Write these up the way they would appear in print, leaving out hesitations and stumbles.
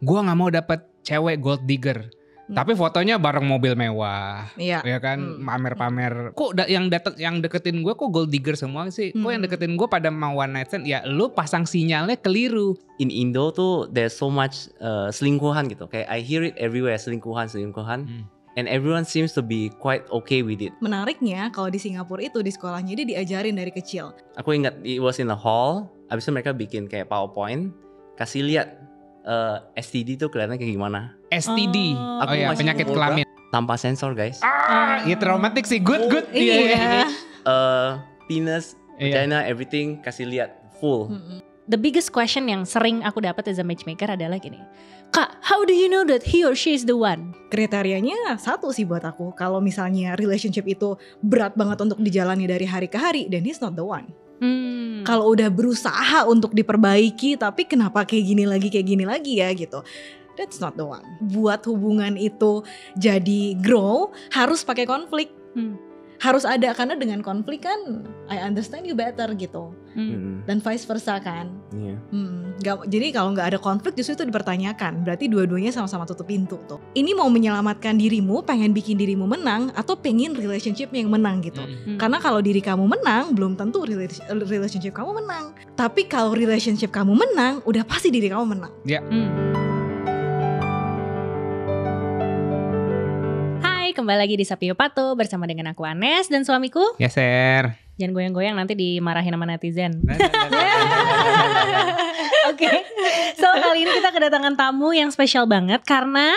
gue nggak mau dapet cewek gold digger. Tapi fotonya bareng mobil mewah, ya kan, pamer-pamer. Kok yang deketin gue kok gold digger semua sih? Kok yang deketin gue pada mau one night stand? Ya lu pasang sinyalnya keliru. In Indo tuh there's so much selingkuhan gitu. Kayak I hear it everywhere, selingkuhan. And everyone seems to be quite okay with it. Menariknya kalau di Singapura itu di sekolahnya dia diajarin dari kecil. Aku ingat it was in the hall. Abis itu mereka bikin kayak PowerPoint, kasih lihat STD tuh kelihatannya kayak gimana. STD, Aku ya masih penyakit muda, kelamin. Tanpa sensor guys. Ya traumatik sih, good. Iya. Penis, vagina, everything kasih lihat full. The biggest question yang sering aku dapat as a matchmaker adalah gini, Kak, how do you know that he or she is the one? Kriterianya satu sih buat aku. Kalau misalnya relationship itu berat banget untuk dijalani dari hari ke hari, then he's not the one. Kalau udah berusaha untuk diperbaiki, tapi kenapa kayak gini lagi ya gitu. That's not the one. Buat hubungan itu jadi grow, harus pakai konflik. Harus ada, karena dengan konflik kan I understand you better gitu. Dan vice versa kan. Jadi kalau gak ada konflik justru itu dipertanyakan. Berarti dua-duanya sama-sama tutup pintu tuh. Ini mau menyelamatkan dirimu, pengen bikin dirimu menang, atau pengen relationship yang menang gitu. Karena kalau diri kamu menang, belum tentu relationship kamu menang. Tapi kalau relationship kamu menang, udah pasti diri kamu menang. Kembali lagi di Sapio Pato bersama dengan aku Anes dan suamiku Yaser. Jangan goyang-goyang nanti dimarahin sama netizen. Oke. So kali ini kita kedatangan tamu yang spesial banget karena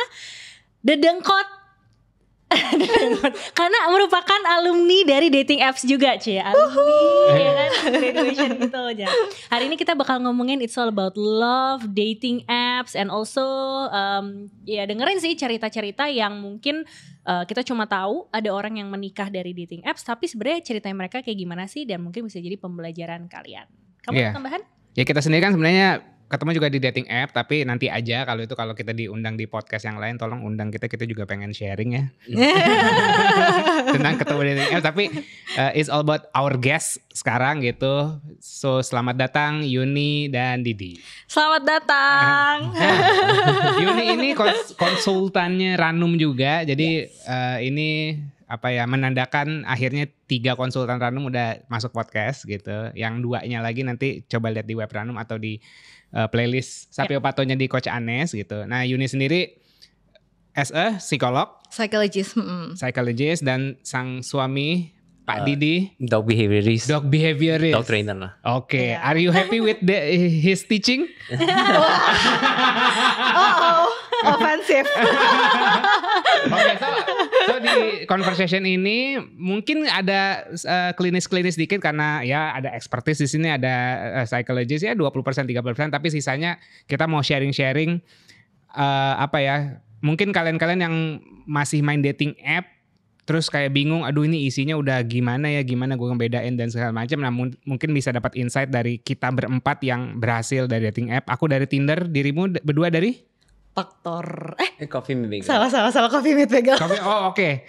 dedengkot. Karena merupakan alumni dari dating apps juga, alumni ya kan, graduation gitu aja. Hari ini kita bakal ngomongin it's all about love, dating apps, and also ya dengerin sih cerita-cerita yang mungkin kita cuma tahu ada orang yang menikah dari dating apps, tapi sebenarnya ceritanya mereka kayak gimana sih, dan mungkin bisa jadi pembelajaran kalian. Kamu ada tambahan? Ya kita sendiri kan sebenarnya ketemu juga di dating app, tapi nanti aja kalau kita diundang di podcast yang lain, tolong undang kita juga pengen sharing ya tentang ketemu di dating app. Tapi it's all about our guest sekarang gitu. So selamat datang Yuni dan Didi. Selamat datang. Yuni ini konsultannya Ranum juga, jadi ini menandakan akhirnya 3 konsultan Ranum udah masuk podcast gitu. Yang 2-nya lagi nanti coba lihat di web Ranum atau di playlist Sapio Patonya di Coach Anes gitu. Nah Yuni sendiri as a psikolog, psychologist, dan sang suami Pak Didi Dog behaviorist, dog trainer lah. Oke. Are you happy with his teaching? Offensive. Oke, so di conversation ini mungkin ada klinis-klinis dikit karena ya ada expertise di sini, ada psychologist ya 20% 30%, tapi sisanya kita mau sharing mungkin kalian-kalian yang masih main dating app terus kayak bingung, aduh ini isinya udah gimana gue ngebedain dan segala macam. Nah mungkin bisa dapat insight dari kita berempat yang berhasil dari dating app. Aku dari Tinder, dirimu berdua dari? Faktor Coffee Meet Bagel. Salah Coffee Meet Bagel. Oke.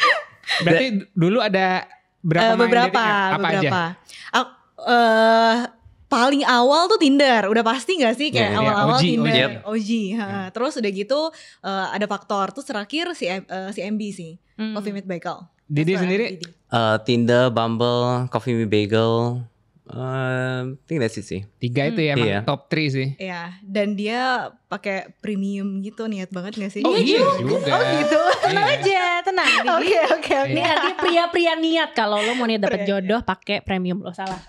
Berarti dulu ada beberapa aja? Paling awal tuh Tinder, udah pasti gak sih kayak awal-awal Tinder, OG. Terus udah gitu ada Faktor, terus terakhir si MB sih, Coffee Meet Bagel. Didi sendiri? Tinder, Bumble, Coffee Meet Bagel. I think that's it sih. 3 itu ya emang top 3 sih. Iya, dan dia pakai premium gitu, niat banget gak sih? Oh iya juga. Oh gitu. Tenang aja, tenang. Oke. Ini artinya pria-pria niat kalau lo mau dapet jodoh pakai premium, lo salah.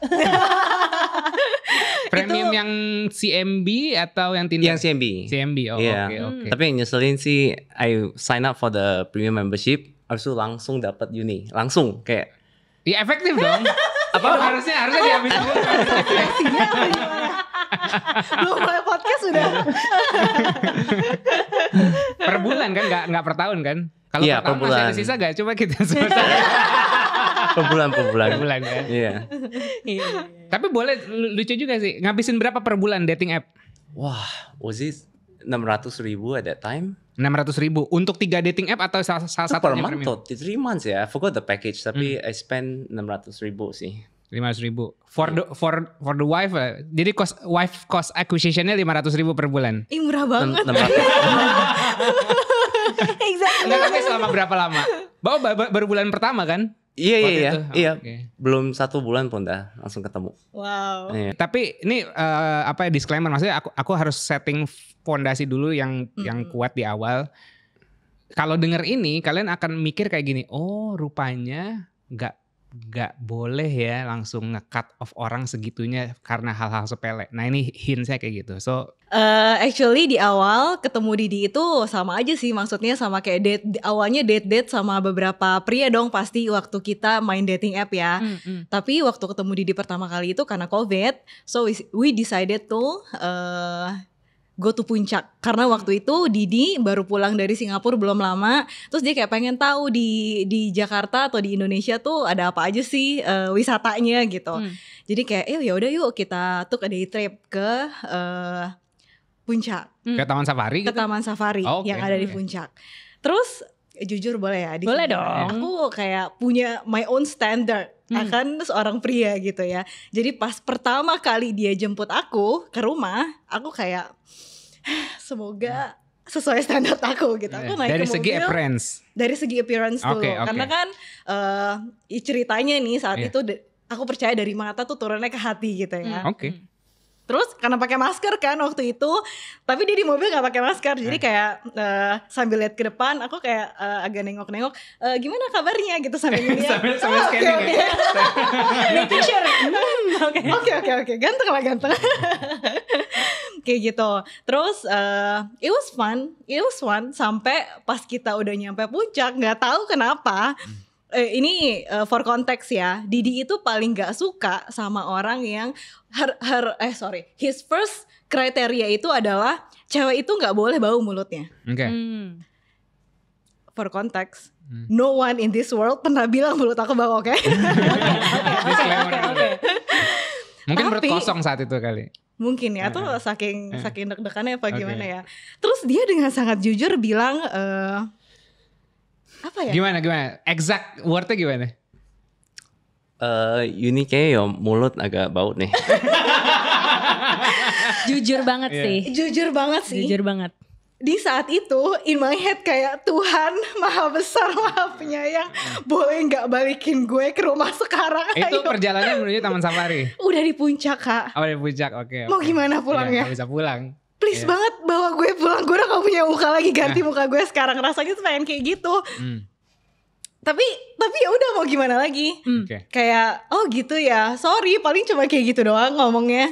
Premium yang CMB atau yang Tinder? Yang CMB. CMB, oke. Tapi yang nyeselin sih, I sign up for the premium membership, habis itu langsung dapat Uni, langsung kayak. Ya efektif dong. Harusnya dihabis dulu. Belum mulai podcast sudah. Per bulan kan, nggak per tahun kan? Kalau per tahun bulan. Masih ada sisa gak? Coba kita selesai. Per bulan kan? Iya. Tapi boleh, lucu juga sih. Ngabisin berapa per bulan dating app? Wah, was it 600.000 at that time? 600.000 untuk 3 dating app atau salah satu per month tuh, 3 months ya. I forgot the package, tapi I spend 600.000 sih. 500.000 for the wife. Jadi wife cost acquisitionnya 500.000 per bulan. Ih, murah banget. Exactly. Enggak, tapi selama berapa lama? Baru bulan pertama kan? Iya. Okay. Belum 1 bulan pun dah langsung ketemu. Wow. Iya. Tapi ini disclaimer, maksudnya aku harus setting fondasi dulu yang kuat di awal. Kalau denger ini kalian akan mikir kayak gini, oh rupanya nggak boleh ya langsung nge-cut off orang segitunya karena hal-hal sepele. Nah ini hintsnya kayak gitu. So actually di awal ketemu Didi itu sama aja sih, maksudnya sama kayak awalnya date sama beberapa pria dong pasti waktu kita main dating app ya. Tapi waktu ketemu Didi pertama kali itu karena COVID, so we decided to go to Puncak. Karena waktu itu Didi baru pulang dari Singapura belum lama. Terus dia kayak pengen tahu di Jakarta atau di Indonesia tuh ada apa aja sih wisatanya gitu. Jadi kayak ya udah yuk kita took a day trip ke Puncak. ke Taman Safari Ke gitu? Taman Safari yang ada di Puncak. Terus jujur boleh ya? Boleh dong. Aku kayak punya my own standard akan seorang pria gitu ya. Jadi pas pertama kali dia jemput aku ke rumah, aku kayak semoga sesuai standar aku gitu. Aku naik dari ke segi mobil, appearance. dari segi appearance dulu. Oke. Karena kan ceritanya nih saat itu aku percaya dari mata tuh turunnya ke hati gitu ya. Oke. Terus karena pakai masker kan waktu itu, tapi dia di mobil nggak pakai masker, jadi kayak sambil lihat ke depan, aku kayak agak nengok-nengok, gimana kabarnya gitu sambil ngeliat. sambil scanning ya. Making sure. Oke, ganteng lah ganteng. Kayak gitu. Terus it was fun sampai pas kita udah nyampe Puncak, nggak tahu kenapa. Ini for konteks ya, Didi itu paling gak suka sama orang yang his first kriteria itu adalah cewek itu gak boleh bau mulutnya. Oke. For konteks, no one in this world pernah bilang mulut aku bau, oke? Disclaimer dulu. Mungkin perut Tapi- kosong saat itu kali. Mungkin ya, atau saking deg-degannya apa gimana ya. Terus dia dengan sangat jujur bilang, apa ya? Gimana? Exact wordnya gimana? Yuni kayaknya ya mulut agak bau nih. Jujur banget sih. Jujur banget sih. Jujur banget. Di saat itu in my head kayak Tuhan maha besar maha penyayang, boleh nggak balikin gue ke rumah sekarang? Itu Ayo. perjalanan menuju Taman Safari. Udah di Puncak kak, Oh dari Puncak, oke. mau gimana pulangnya? Gak bisa pulang. Please banget bawa gue pulang, gue udah gak punya muka lagi, ganti muka gue sekarang. Rasanya tuh pengen kayak gitu. Tapi ya udah mau gimana lagi? Oke. Kayak oh gitu ya, sorry paling cuma kayak gitu doang ngomongnya.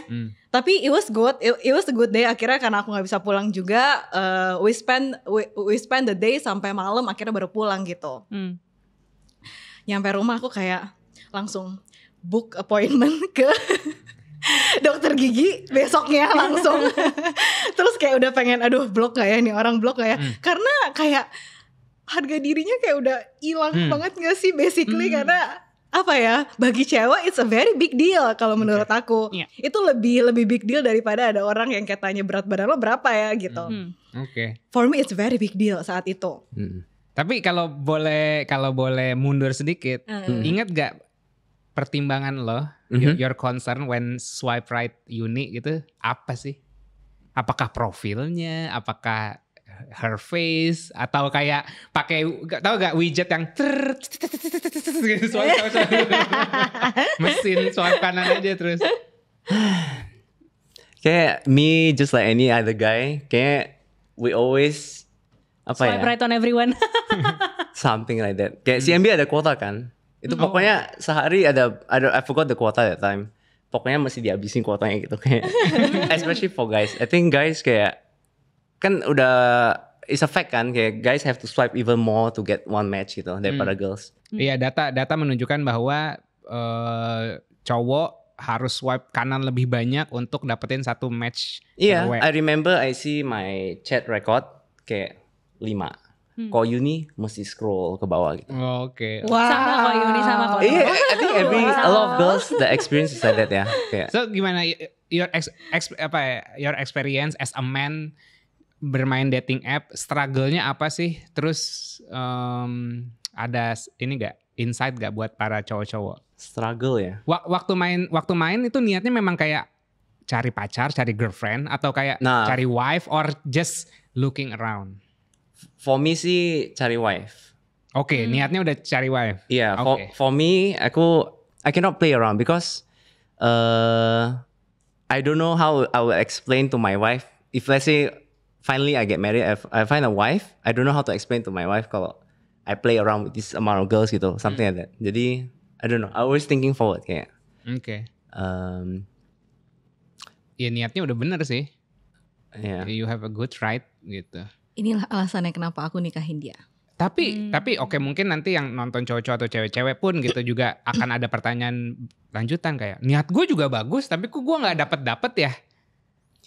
Tapi it was good, it was a good day. Akhirnya karena aku nggak bisa pulang juga, we spend the day sampai malam, akhirnya baru pulang gitu. Nyampe rumah aku kayak langsung book appointment ke dokter gigi besoknya langsung. Terus kayak udah pengen aduh blok gak ya nih orang, blok gak ya? Karena kayak harga dirinya kayak udah hilang banget gak sih basically. Karena apa ya, bagi cewek it's a very big deal kalau menurut aku. Itu lebih big deal daripada ada orang yang kayak tanya berat badan lo berapa ya gitu. Oke. For me it's very big deal saat itu. Tapi kalau boleh mundur sedikit, ingat gak pertimbangan lo, your concern when swipe right Yuni gitu, apa sih? Apakah profilnya, apakah her face, atau kayak pakai tahu gak widget yang gitu, swipe. Mesin swipe kanan aja terus. Kayak me just like any other guy, kayak we always Swipe right on everyone. something like that. Kayak CMB ada kuota kan? Itu pokoknya sehari ada I forgot the quota that time. Pokoknya mesti dihabisin kuotanya gitu kayak. Especially for guys. I think guys kayak kan udah it's a fact kan, kayak guys have to swipe even more to get one match gitu daripada girls. Iya, data menunjukkan bahwa cowok harus swipe kanan lebih banyak untuk dapetin satu match. Iya, cewek. I remember I see my chat record kayak 5. Kalau Yuni mesti scroll ke bawah gitu. Oh, oke. Sama kok Yuni, sama kok. Iya, I think a lot of girls the experience is like that ya. Kayak So gimana your experience as a man bermain dating app, struggle-nya apa sih? Terus ada ini gak insight gak buat para cowok-cowok? Struggle ya. Waktu main itu niatnya memang kayak cari pacar, cari girlfriend, atau kayak cari wife, or just looking around? For me sih cari wife. Oke, niatnya udah cari wife. Yeah, for me, I cannot play around because I don't know how I will explain to my wife. If let's say finally I get married, I find a wife, I don't know how to explain to my wife kalau I play around with this amount of girls gitu, something like that. Jadi I don't know, I always thinking forward kayak. Oke. Ya niatnya udah bener sih. Yeah. You have a good right gitu. Inilah alasannya kenapa aku nikahin dia. Tapi oke, mungkin nanti yang nonton cowok-cowok atau cewek-cewek pun gitu juga akan ada pertanyaan lanjutan kayak niat gue juga bagus tapi kok gue nggak dapet ya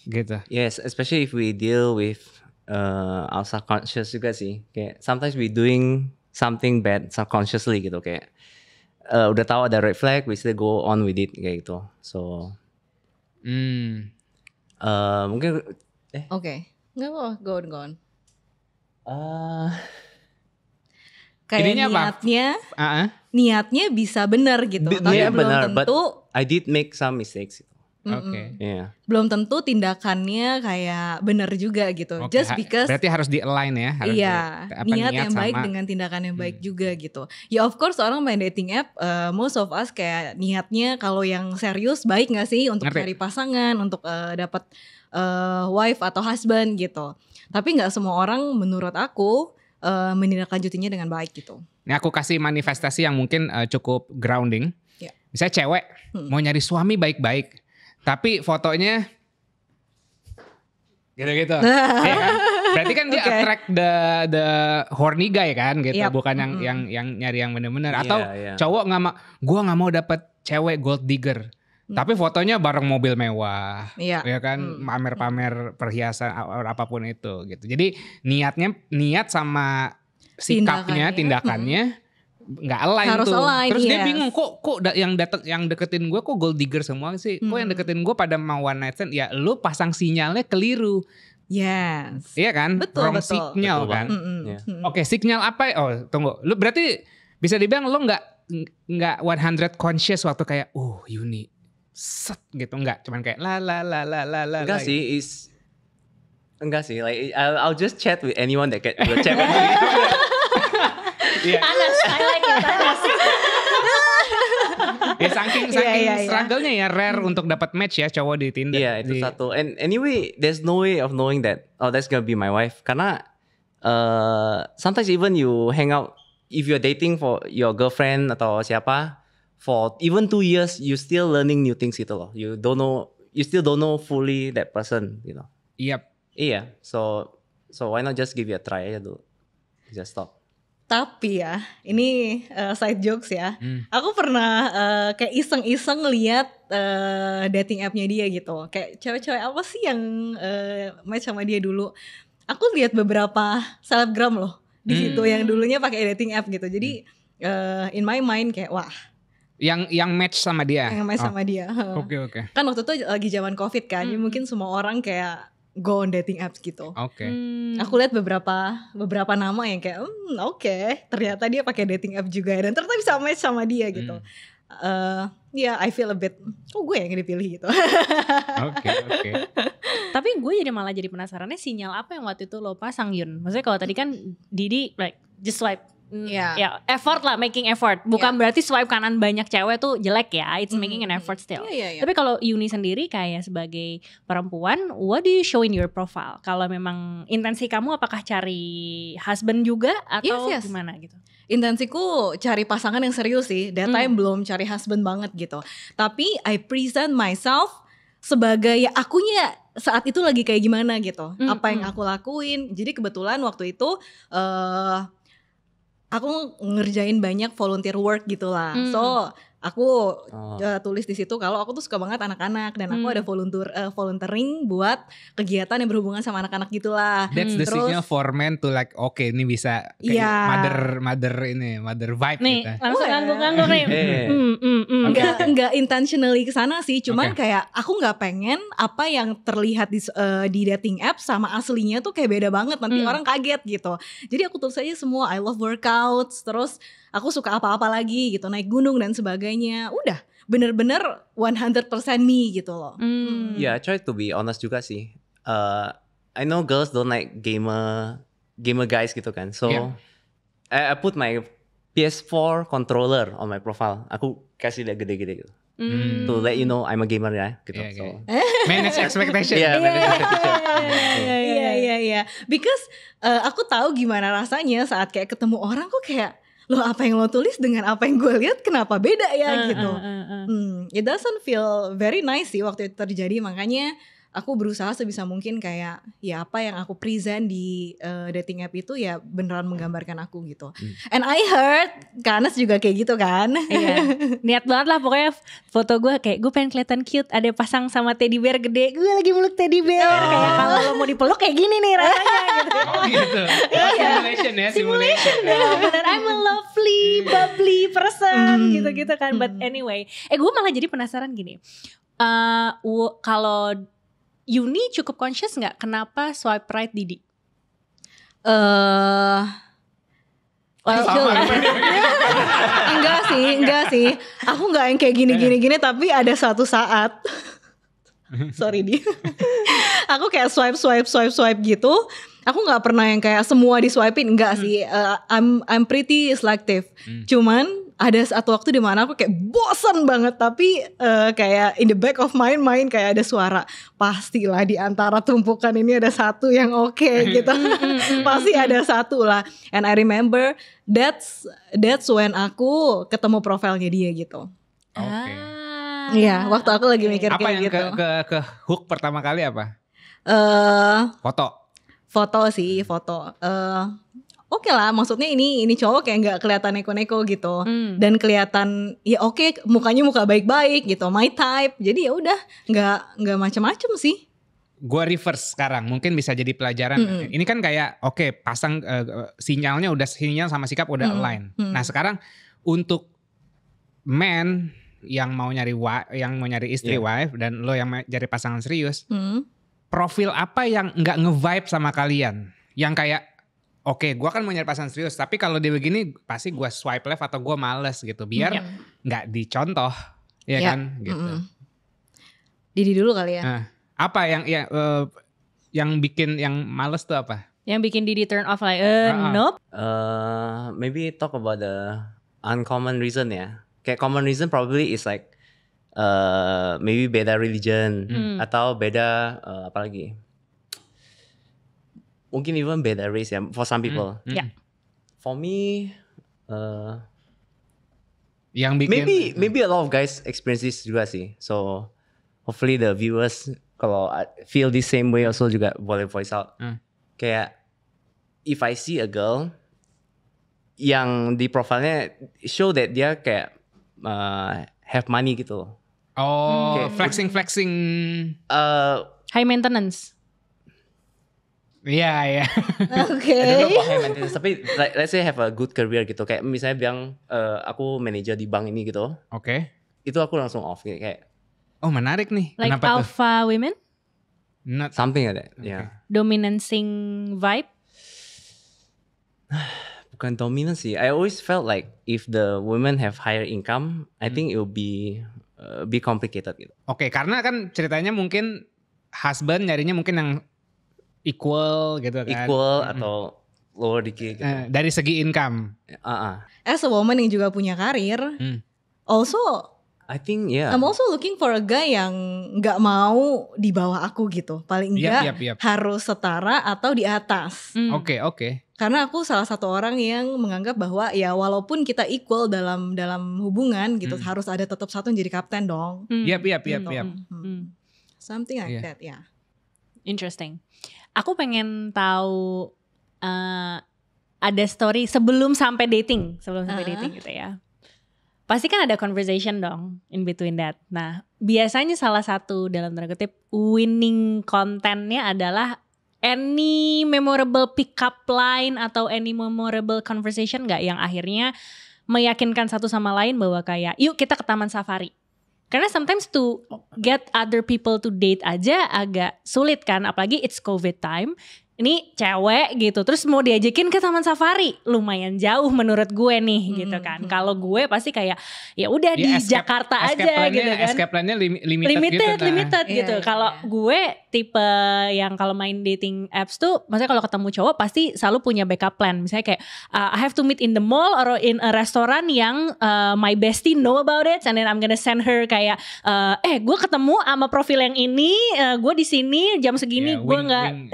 gitu. Yes, especially if we deal with our subconscious juga sih. Kayak sometimes we doing something bad subconsciously gitu kayak udah tahu ada red flag, we still go on with it kayak gitu. So mungkin Oke. Nggak apa, go on. Kayak Ininya niatnya bisa benar gitu. Tapi yeah, belum benar, tentu. But I did make some mistakes. Oke. Yeah. Belum tentu tindakannya kayak benar juga gitu. Okay. Just because. Berarti harus di-align ya. Harus niat yang baik dengan tindakan yang baik juga gitu. Ya of course orang main dating app, most of us kayak niatnya kalau yang serius baik gak sih untuk cari pasangan, untuk dapat wife atau husband gitu. Tapi gak semua orang menurut aku menindaklanjutinya dengan baik gitu. Ini aku kasih manifestasi yang mungkin cukup grounding. Yeah. Misalnya cewek mau nyari suami baik-baik, tapi fotonya gitu-gitu. Ya kan? Berarti kan dia attract the horny guy kan gitu, bukan yang nyari yang bener-bener. Atau cowok gua nggak mau dapet cewek gold digger. Tapi fotonya bareng mobil mewah, ya kan, pamer-pamer perhiasan apapun itu gitu. Jadi niat sama sikapnya, tindakannya nggak align harus tuh. Align, terus dia bingung kok yang deketin gue kok gold digger semua sih. Kok yang deketin gue pada mau one night stand? Ya lu pasang sinyalnya keliru. Yes. Iya kan? Betul. Signal kan. Yeah. Oke, signal apa? Oh, tunggu. Lu berarti bisa dibilang lu nggak 100 conscious waktu kayak Yuni set gitu, enggak, cuman kayak la. Enggak sih, enggak sih, like I'll just chat with anyone that will chat with me. Anas, I like it, Anas. Ya saking struggle-nya ya rare untuk dapat match ya cowok di Tinder. Iya, itu satu. And anyway, there's no way of knowing that that's gonna be my wife. Karena sometimes even you hang out, if you're dating for your girlfriend atau siapa, for even 2 years, you still learning new things gitu loh. You still don't know fully that person, you know. Yep. Iya, so why not just give it a try aja dulu. Just stop. Tapi ya, ini side jokes ya. Aku pernah kayak iseng-iseng lihat dating app-nya dia gitu. Kayak cewek-cewek apa sih yang match sama dia dulu. Aku lihat beberapa selebgram loh di situ yang dulunya pakai dating app gitu. Jadi in my mind kayak wah. Yang match sama dia. Yang match sama dia. Oke. Kan waktu itu lagi zaman COVID kan. Jadi mungkin semua orang kayak go on dating apps gitu. Oke. Aku lihat beberapa nama yang kayak oke, ternyata dia pakai dating app juga dan ternyata bisa match sama dia gitu. I feel a bit gue yang dipilih gitu. Oke. Tapi gue malah jadi penasarannya sinyal apa yang waktu itu lo pasang, Yun. Maksudnya kalau tadi kan Didi like just swipe. Ya effort lah, making effort. Bukan berarti swipe kanan banyak cewek tuh jelek ya. It's making an effort still. Tapi kalau Yuni sendiri kayak sebagai perempuan, what do you show in your profile? Kalau memang intensi kamu apakah cari husband juga atau gimana gitu? Intensiku cari pasangan yang serius sih. That time belum cari husband banget gitu. Tapi I present myself sebagai ya akunya saat itu lagi kayak gimana gitu. Apa yang aku lakuin. Jadi kebetulan waktu itu aku ngerjain banyak volunteer work gitulah. So aku tulis di situ kalau aku tuh suka banget anak-anak dan aku ada volunteering buat kegiatan yang berhubungan sama anak-anak gitulah. That's the signal for men to like ini bisa kayak mother vibe nih, gitu. Langsung nganggur nih. Enggak intentionally kesana sih, cuman kayak aku nggak pengen apa yang terlihat di dating app sama aslinya tuh kayak beda banget, nanti orang kaget gitu. Jadi aku tulis aja semua I love workouts, terus aku suka apa-apa lagi gitu, naik gunung dan sebagainya. Udah bener-bener 100% me gitu loh. Yeah, I try to be honest juga sih. I know girls don't like gamer guys gitu kan. So Yeah. I put my PS4 controller on my profile. Aku kasih dia gede-gede gitu. To let you know I'm a gamer ya gitu. Yeah, So Manage expectation. yeah, manage expectation. Iya. Because aku tahu gimana rasanya saat kayak ketemu orang kok kayak, loh apa yang lo tulis dengan apa yang gue lihat kenapa beda ya gitu. It doesn't feel very nice sih waktu itu terjadi, makanya aku berusaha sebisa mungkin kayak ya apa yang aku present di dating app itu ya beneran menggambarkan aku gitu. And I heard Kanes juga kayak gitu kan. Iya, niat banget lah pokoknya foto gue kayak gue pengen kelihatan cute, ada pasang sama teddy bear gede, gue lagi meluk teddy bear, kayak kalau lo mau dipeluk kayak gini nih rasanya gitu. Oh gitu. Simulation ya, simulation. Ya bener, I'm a lovely, bubbly person gitu-gitu kan. But anyway, gue malah jadi penasaran gini, kalau Yuni cukup conscious nggak kenapa swipe right Didi? Enggak sih. Aku nggak yang kayak gini, tapi ada satu saat, sorry di, aku kayak swipe gitu. Aku nggak pernah yang kayak semua di swipein, enggak sih. I'm pretty selective. Cuman ada satu waktu di mana aku kayak bosan banget, tapi kayak in the back of my mind kayak ada suara, pastilah di antara tumpukan ini ada satu yang oke gitu. Pasti ada satu lah. And I remember that's when aku ketemu profilnya dia gitu. Oke. Iya, waktu aku lagi mikir Apa kayak yang gitu. ke hook pertama kali apa? Foto sih, foto. Oke lah, maksudnya ini cowok kayak nggak kelihatan neko-neko gitu, dan kelihatan ya oke, mukanya muka baik-baik gitu, my type. Jadi ya udah nggak macam-macam sih. Gua reverse sekarang, mungkin bisa jadi pelajaran. Ini kan kayak oke, pasang sinyalnya udah, sinyal sama sikap udah align. Nah sekarang untuk man yang mau nyari istri wife, dan lo yang nyari pasangan serius, profil apa yang nggak nge-vibe sama kalian? Yang kayak oke, gue kan mau nyari pasangan serius, tapi kalau dia begini pasti gue swipe left atau gue males gitu, biar nggak dicontoh, ya kan? Gitu. Didi dulu kali ya. Nah, apa yang bikin yang males tuh apa? Yang bikin Didi turn off like, nope. Maybe talk about the uncommon reason ya. Kayak common reason probably is like maybe beda religion atau beda apa lagi? Mungkin even beda race ya for some people. Yeah. For me, Yang bikin maybe a lot of guys experience this juga sih. So hopefully the viewers kalau feel the same way also juga boleh voice out. Kayak if I see a girl yang di profilnya show that dia kayak have money gitu. Oh, flexing. High maintenance. Iya. Oke. I don't know about high maintenance, tapi like, let's say have a good career gitu. Kayak misalnya bilang aku manager di bank ini gitu. Oke. Itu aku langsung off kayak Oh menarik nih. Like Kenapa tuh? alpha women? Not, something like that. Yeah. Dominancing vibe? Bukan dominant sih. I always felt like if the women have higher income, I think it will be complicated gitu. Oke, karena kan ceritanya mungkin husband nyarinya mungkin yang equal gitu kan. Equal atau lower dikit gitu. Dari segi income. As a woman yang juga punya karir, also I think yeah. I'm also looking for a guy yang nggak mau di bawah aku gitu. Paling enggak Yep. harus setara atau di atas. Oke. Karena aku salah satu orang yang menganggap bahwa ya walaupun kita equal dalam hubungan gitu, harus ada tetap satu yang jadi kapten dong. Yap. Something like that ya. Interesting. Aku pengen tahu ada story sebelum sampai dating gitu ya. Pasti kan ada conversation dong in between that. Nah, biasanya salah satu dalam tanda kutip winning kontennya adalah any memorable pick-up line atau any memorable conversation gak yang akhirnya meyakinkan satu sama lain bahwa kayak yuk kita ke taman safari. Karena sometimes to get other people to date aja agak sulit kan, apalagi it's COVID time. ini cewek gitu, terus mau diajakin ke taman safari, lumayan jauh menurut gue nih gitu kan. Kalau gue pasti kayak ya udah di Jakarta aja gitu kan. Escape plan-nya limited gitu. Kalau gue tipe yang kalau main dating apps tuh, maksudnya kalau ketemu cowok pasti selalu punya backup plan. Misalnya kayak I have to meet in the mall or in a restaurant yang my bestie know about it, and then I'm gonna send her kayak gue ketemu sama profil yang ini, gue di sini jam segini, gue nggak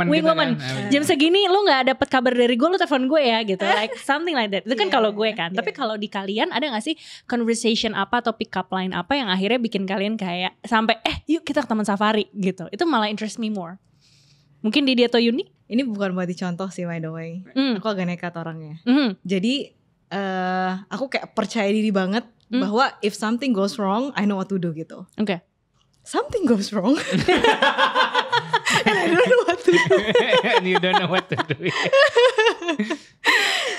wing woman. Jam segini lu nggak dapet kabar dari gue, lu telepon gue ya gitu, like something like that. Itu kan kalau gue kan. Tapi kalau di kalian ada nggak sih conversation apa atau pick up line apa yang akhirnya bikin kalian kayak sampai yuk kita ke taman safari gitu? Itu malah interest me more. Mungkin Didi atau Yuni? Ini bukan buat dicontoh sih, by the way. Aku agak nekat orangnya. Jadi aku kayak percaya diri banget bahwa if something goes wrong, I know what to do gitu. Oke. Something goes wrong. And I don't know what to do. And you don't know what to do.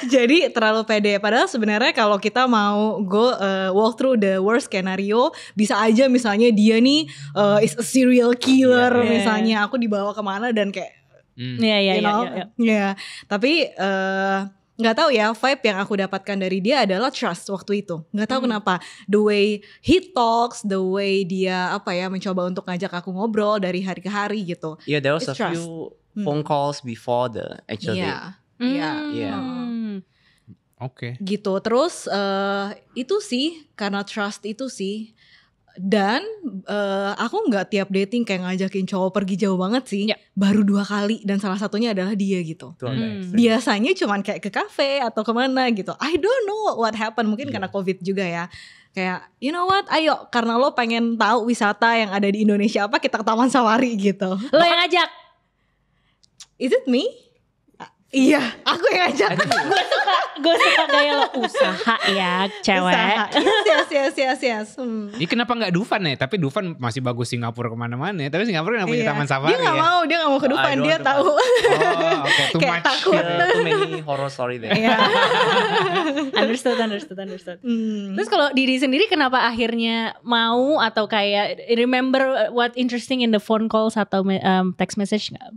Jadi terlalu pede. Padahal sebenarnya kalau kita mau go walk through the worst scenario, bisa aja misalnya dia nih is a serial killer, misalnya aku dibawa kemana dan kayak tapi nggak tahu ya, vibe yang aku dapatkan dari dia adalah trust waktu itu. Nggak tahu kenapa, the way he talks, the way dia mencoba untuk ngajak aku ngobrol dari hari ke hari gitu. Yeah, there was a few phone calls before the actual date. Oke. Gitu. Terus itu sih karena trust itu sih. Dan aku nggak tiap dating kayak ngajakin cowok pergi jauh banget sih. Baru 2 kali dan salah satunya adalah dia gitu. Biasanya cuman kayak ke kafe atau kemana gitu. I don't know what happened, mungkin karena COVID juga ya. Kayak you know what, ayo karena lo pengen tahu wisata yang ada di Indonesia apa, kita ke taman safari gitu. Lo yang ngajak? Is it me? Iya, aku yang ngajak. Gue suka gaya lo, usaha ya cewek. Yes. Ini kenapa gak Dufan ya? Tapi Dufan masih bagus Singapura kemana-mana ya. Tapi Singapura kenapa punya taman safari dia gak mau ke Dufan, dia tahu. Too kayak much. takut. Too many horror story there. Understood. Terus kalau Didi sendiri kenapa akhirnya mau atau kayak remember what interesting in the phone calls atau text message gak?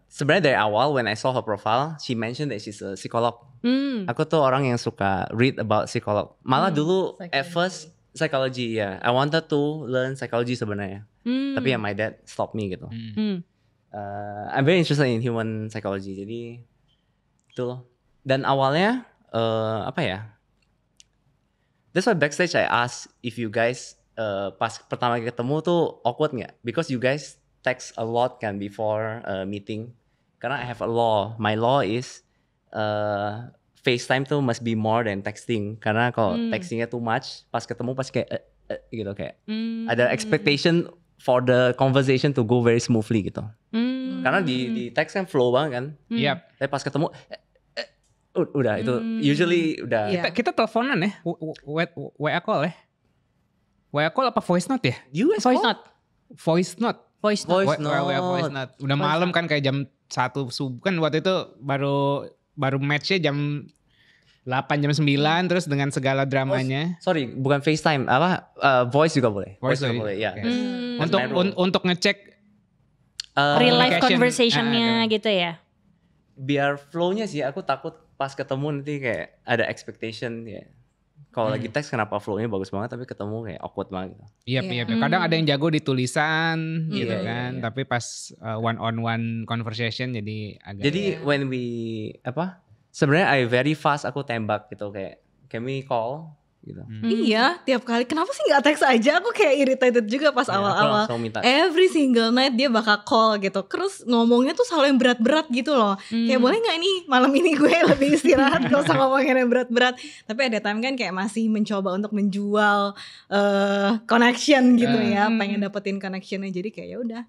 Sebenarnya dari awal when I saw her profile, she mentioned that she's a psikolog. Aku tuh orang yang suka read about psikolog. Malah dulu at first psychology ya. I wanted to learn psychology sebenarnya. Tapi my dad stopped me gitu. I'm very interested in human psychology. Jadi itu loh. Dan awalnya that's why backstage I asked if you guys pas pertama ketemu tuh awkward nggak? Because you guys text a lot kan before meeting. Karena I have a law. My law is FaceTime tuh must be more than texting. Karena kalau textingnya too much, pas ketemu pasti kayak gitu kayak ada expectation for the conversation to go very smoothly gitu. Karena di text kan flow banget kan. Tapi pas ketemu udah itu usually udah. Kita teleponan ya, WA call ya. WA call apa voice note ya? Voice note. WA voice note. Udah malam kan kayak jam 1 subuh kan, waktu itu baru matchnya jam 8 jam 9 terus dengan segala dramanya. Sorry, bukan FaceTime, voice juga boleh. Voice juga boleh, ya. Okay. Untuk ngecek real life conversationnya gitu ya. Biar flow-nya sih, aku takut pas ketemu nanti kayak ada expectation ya. Kalau lagi teks kenapa flow-nya bagus banget tapi ketemu kayak awkward banget gitu. Iya. Kadang ada yang jago di tulisan gitu kan. Tapi pas one on one conversation jadi agak. Jadi when we sebenarnya I very fast aku tembak gitu kayak can we call gitu. Iya, tiap kali. Kenapa sih nggak teks aja? Aku kayak irritated juga pas awal-awal. Every single night dia bakal call gitu. Terus ngomongnya tuh selalu yang berat-berat gitu loh. Kayak boleh nggak nih malam ini gue lebih istirahat, gak usah ngomongin yang berat-berat. Tapi ada time kan kayak masih mencoba untuk menjual connection gitu ya. Pengen dapetin connectionnya. Jadi kayak ya udah.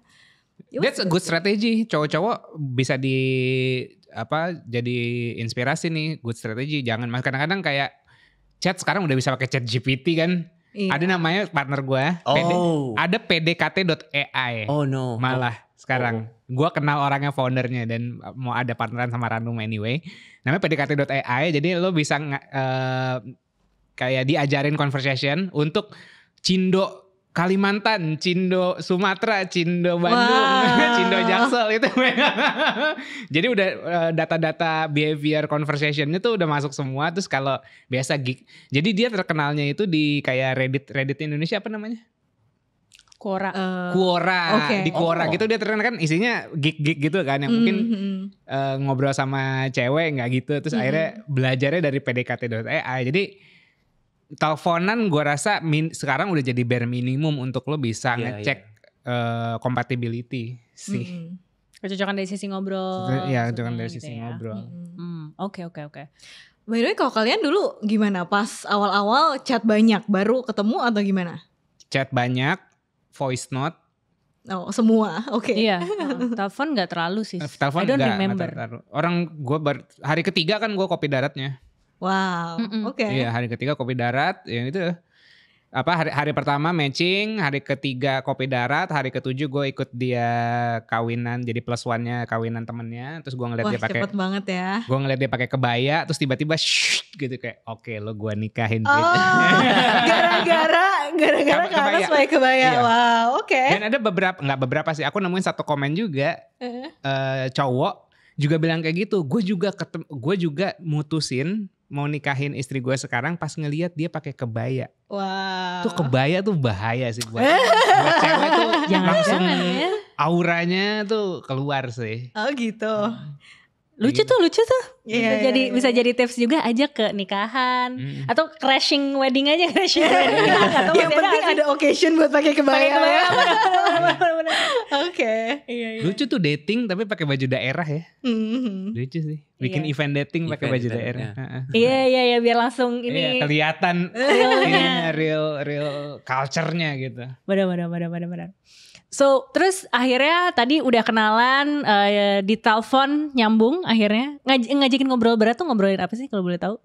That's a good strategy. Cowok-cowok bisa jadi inspirasi nih. Good strategy. Jangan kadang-kadang kayak chat sekarang udah bisa pakai chat GPT kan. Ada namanya partner gue. Ada pdkt.ai. Oh no. Malah sekarang. Gue kenal orangnya, foundernya, dan mau ada partneran sama Ranum anyway. Namanya pdkt.ai. Jadi lo bisa kayak diajarin conversation untuk cindo Kalimantan, Cindo Sumatera, Cindo Bandung, Cindo Jaksel itu. Jadi udah data-data behavior conversation itu udah masuk semua. Terus kalau biasa gig, jadi dia terkenalnya itu di kayak Reddit Indonesia apa namanya? Quora. Di Quora gitu dia terkenal kan isinya gig gitu kan yang mungkin ngobrol sama cewek nggak gitu. Terus akhirnya belajarnya dari PDKT.ai. Jadi teleponan gue rasa sekarang udah jadi bare minimum untuk lo bisa ngecek compatibility sih. Kecocokan dari sisi ngobrol. Iya, kecocokan dari sisi ngobrol. Oke. By the way, kalau kalian dulu gimana? Pas awal-awal chat banyak baru ketemu atau gimana? Chat banyak, voice note. Oh, semua. Oke. Iya. Telepon nggak terlalu sih. Telepon I don't nggak remember. Orang gue hari ketiga kan gue kopi daratnya. Wow. Oke. Iya, hari ketiga kopi darat, ya itu hari pertama matching, hari ketiga kopi darat, hari ketujuh gue ikut dia kawinan, jadi plus one-nya kawinan temennya, terus gue ngeliat dia pakai cepet banget ya. Gue ngeliat dia pakai kebaya, terus tiba-tiba gitu kayak oke, lo gue nikahin gitu. Gara-gara karena pakai kebaya. Iya. Wow, oke. Dan ada nggak beberapa sih, aku nemuin satu komen juga cowok juga bilang kayak gitu. Gue juga mutusin mau nikahin istri gue sekarang pas ngelihat dia pakai kebaya. Wow. Tuh kebaya tuh bahaya sih buat cewek tuh langsung auranya tuh keluar sih. Oh gitu. Lucu tuh. Iya, Bisa jadi tips juga aja ke nikahan atau crashing wedding aja atau yang penting ada occasion buat pakai kebaya. Oke. Lucu tuh dating tapi pakai baju daerah ya. Lucu sih. Bikin event dating pakai baju daerah. Iya biar langsung ini kelihatan real culture-nya gitu. Benar. So terus akhirnya tadi udah kenalan di telepon nyambung akhirnya ngajakin ngobrol berat tuh ngobrolin apa sih kalau boleh tahu?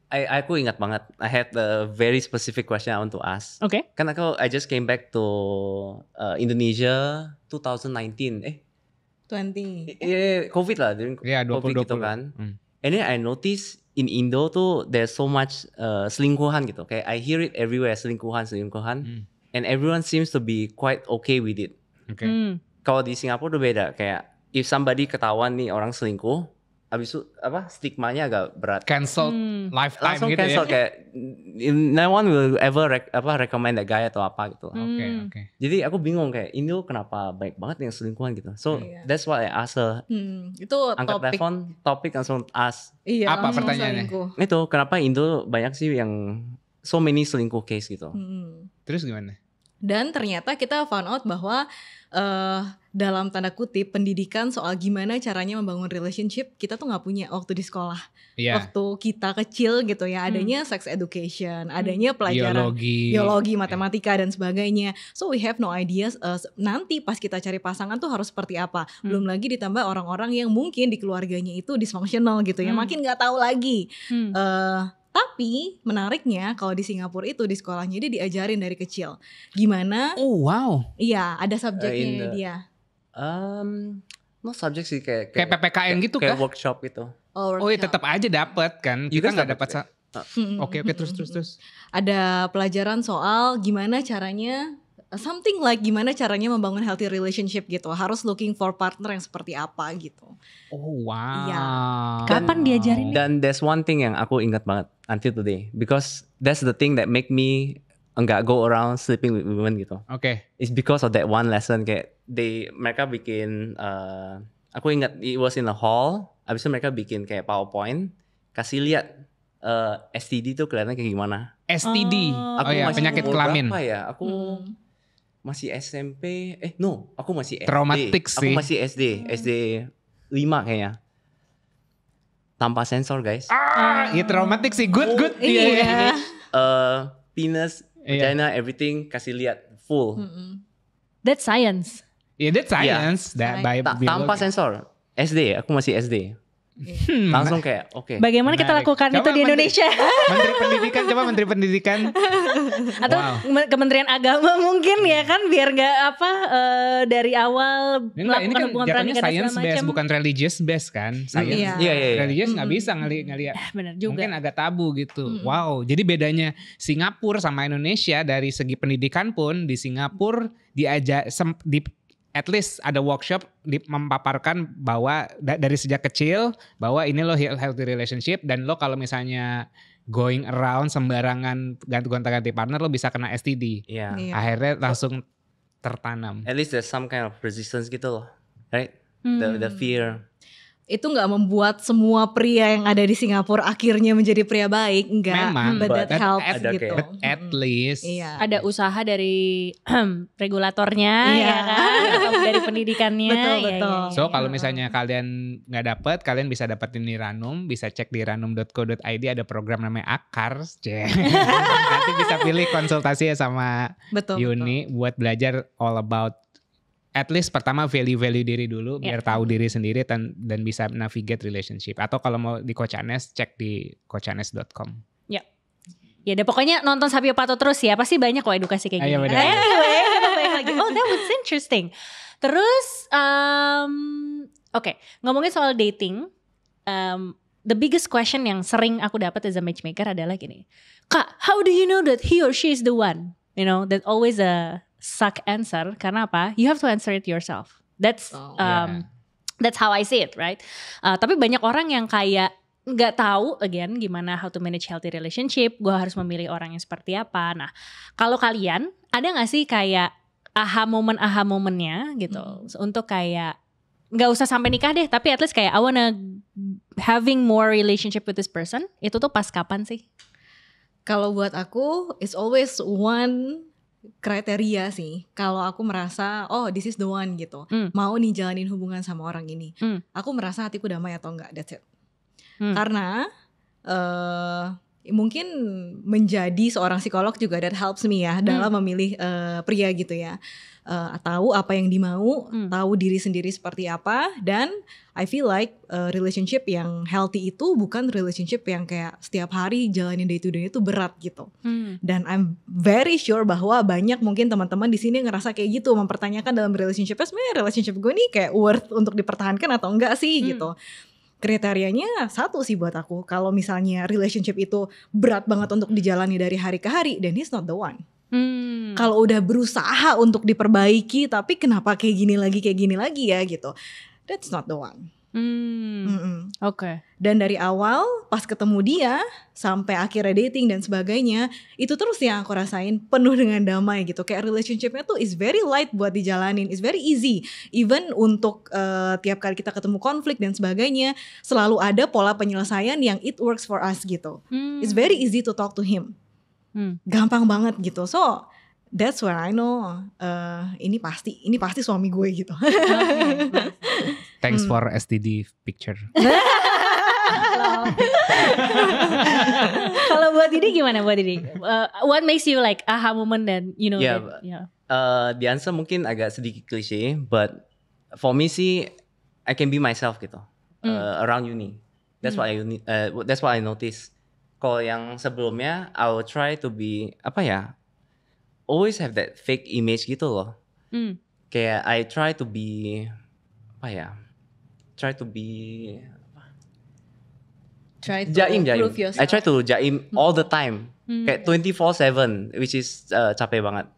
Aku ingat banget. I had a very specific question I want to ask. Oke. Kan I just came back to Indonesia 2019. 20. COVID lah, COVID gitu kan. And then I notice in Indo tuh there's so much selingkuhan gitu. Kayak I hear it everywhere, selingkuhan. And everyone seems to be quite okay with it. Okay. Kalau di Singapura udah beda. Kayak if somebody ketahuan nih orang selingkuh, abis itu stigmanya agak berat. Cancel lifetime langsung gitu cancel, ya. Kayak no one will ever recommend that guy atau apa gitu. Oke. Jadi aku bingung kayak Indo kenapa baik banget yang selingkuhan gitu. So that's why I ask her. Itu Angkat telepon, topik langsung ask. Iya, apa pertanyaannya? Itu kenapa Indo banyak sih yang so many selingkuh case gitu. Terus gimana? Dan ternyata kita found out bahwa dalam tanda kutip pendidikan soal gimana caranya membangun relationship kita tuh nggak punya waktu di sekolah. Waktu kita kecil gitu ya, adanya sex education, adanya pelajaran biologi, matematika dan sebagainya. So we have no ideas nanti pas kita cari pasangan tuh harus seperti apa. Belum lagi ditambah orang-orang yang mungkin di keluarganya itu dysfunctional gitu ya, makin nggak tahu lagi. Tapi menariknya kalau di Singapura itu di sekolahnya dia diajarin dari kecil gimana. Oh wow. Iya, ada subjeknya dia. No subjek sih kayak PPKN gitu kayak kah? workshop itu. Oh iya, tetap aja dapat kan. Kita nggak dapat. Oke, terus. Ada pelajaran soal gimana caranya something like gimana caranya membangun healthy relationship gitu. Harus looking for partner yang seperti apa gitu. Oh wow. Iya. Kapan diajarin? Dan there's one thing yang aku ingat banget until today, because that's the thing that make me enggak go around sleeping with women gitu. Oke. It's because of that one lesson. Kayak mereka bikin aku ingat it was in a hall. Abis itu mereka bikin kayak PowerPoint, kasih lihat STD tuh kelihatan kayak gimana. STD. Aku ya, masih penyakit umur kelamin. berapa ya? Aku masih SMP. Aku masih SD. Traumatik sih. Aku masih SD 5 kayaknya. Tanpa sensor, guys. Iya traumatik sih. Good. Iya. Penis, vagina, everything kasih lihat full. That's science. Iya, that's science. Tanpa sensor. SD, aku masih SD. Langsung kayak oke. Bagaimana kita Menarik. lakukan Coba itu di Indonesia? Menteri Pendidikan. Atau Kementerian Agama mungkin ya kan, biar nggak dari awal Ini melakukan kan hubungan jatuhnya pernikahan dan science segala based macam. bukan religious based kan. Science. Iya. Religious nggak bisa ngelihat. Benar juga. Mungkin agak tabu gitu. Wow, jadi bedanya Singapura sama Indonesia dari segi pendidikan pun, di Singapura at least ada workshop memaparkan bahwa dari sejak kecil bahwa ini lo healthy relationship, dan lo kalau misalnya going around sembarangan ganti partner lo bisa kena STD. Iya. Iya. Akhirnya langsung tertanam. At least there's some kind of resistance gitu loh, right? The fear. Itu nggak membuat semua pria yang ada di Singapura akhirnya menjadi pria baik, enggak. Memang, but that helps ada gitu. kayak- But at least Iya. Ada usaha dari regulatornya, Iya. ya kan, atau dari pendidikannya. Betul, ya, betul. ya, ya. So kalau misalnya kalian nggak dapet, kalian bisa dapetin di Ranum, bisa cek di ranum.co.id, ada program namanya Akars. Nanti bisa pilih konsultasi sama Betul. Yuni buat belajar all about, at least pertama value diri dulu, biar tahu diri sendiri dan bisa navigate relationship. Atau kalau mau di Coach Anes, cek di coachanes.com. Ya udah, pokoknya nonton Sapio Pato terus ya, pasti banyak kok edukasi kayak Iya, gini. benar. Anyway, kita balik lagi. Oh, that was interesting. Terus, oke, ngomongin soal dating, the biggest question yang sering aku dapat as a matchmaker adalah gini, Kak, how do you know that he or she is the one? You know, that always a suck answer. Karena apa? You have to answer it yourself. That's Yeah. that's how I see it, right? Tapi banyak orang yang kayak nggak tahu again gimana how to manage healthy relationship. Gue harus memilih orang yang seperti apa. Nah, kalau kalian ada nggak sih kayak aha momennya gitu untuk kayak nggak usah sampai nikah deh, tapi at least kayak I wanna having more relationship with this person, itu tuh pas kapan sih? Kalau buat aku, it's always one kriteria sih. Kalau aku merasa, oh this is the one gitu. Mau nih jalanin hubungan sama orang ini. Aku merasa hatiku damai atau enggak, that's it. Karena mungkin menjadi seorang psikolog juga that helps me ya dalam memilih pria gitu ya. Tahu apa yang dimau, tahu diri sendiri seperti apa, dan I feel like relationship yang healthy itu bukan relationship yang kayak setiap hari jalanin day to day itu berat gitu. Dan I'm very sure bahwa banyak mungkin teman-teman di sini ngerasa kayak gitu, mempertanyakan dalam relationshipnya, sebenarnya relationship gue nih kayak worth untuk dipertahankan atau enggak sih gitu. Kriterianya satu sih buat aku, kalau misalnya relationship itu berat banget untuk dijalani dari hari ke hari, then he's not the one. Kalau udah berusaha untuk diperbaiki tapi kenapa kayak gini lagi ya gitu, that's not the one. Oke. Dan dari awal pas ketemu dia sampai akhirnya dating dan sebagainya, itu terus yang aku rasain penuh dengan damai gitu. Kayak relationshipnya tuh is very light buat dijalanin, is very easy. Even untuk tiap kali kita ketemu konflik dan sebagainya, selalu ada pola penyelesaian yang it works for us gitu. It's very easy to talk to him. Gampang banget gitu. So that's where I know ini pasti suami gue gitu. Thanks for STD picture. Kalau buat Didi gimana buat Didi? What makes you like aha moment dan you know Yeah, that, yeah. The answer mungkin agak sedikit klise, but for me sih I can be myself gitu. Around uni. That's what I notice. Kalau yang sebelumnya I will try to be always have that fake image gitu loh. Kayak I try to be jaim. prove yourself. I try to jaim all the time. Kayak 24/7, which is capek banget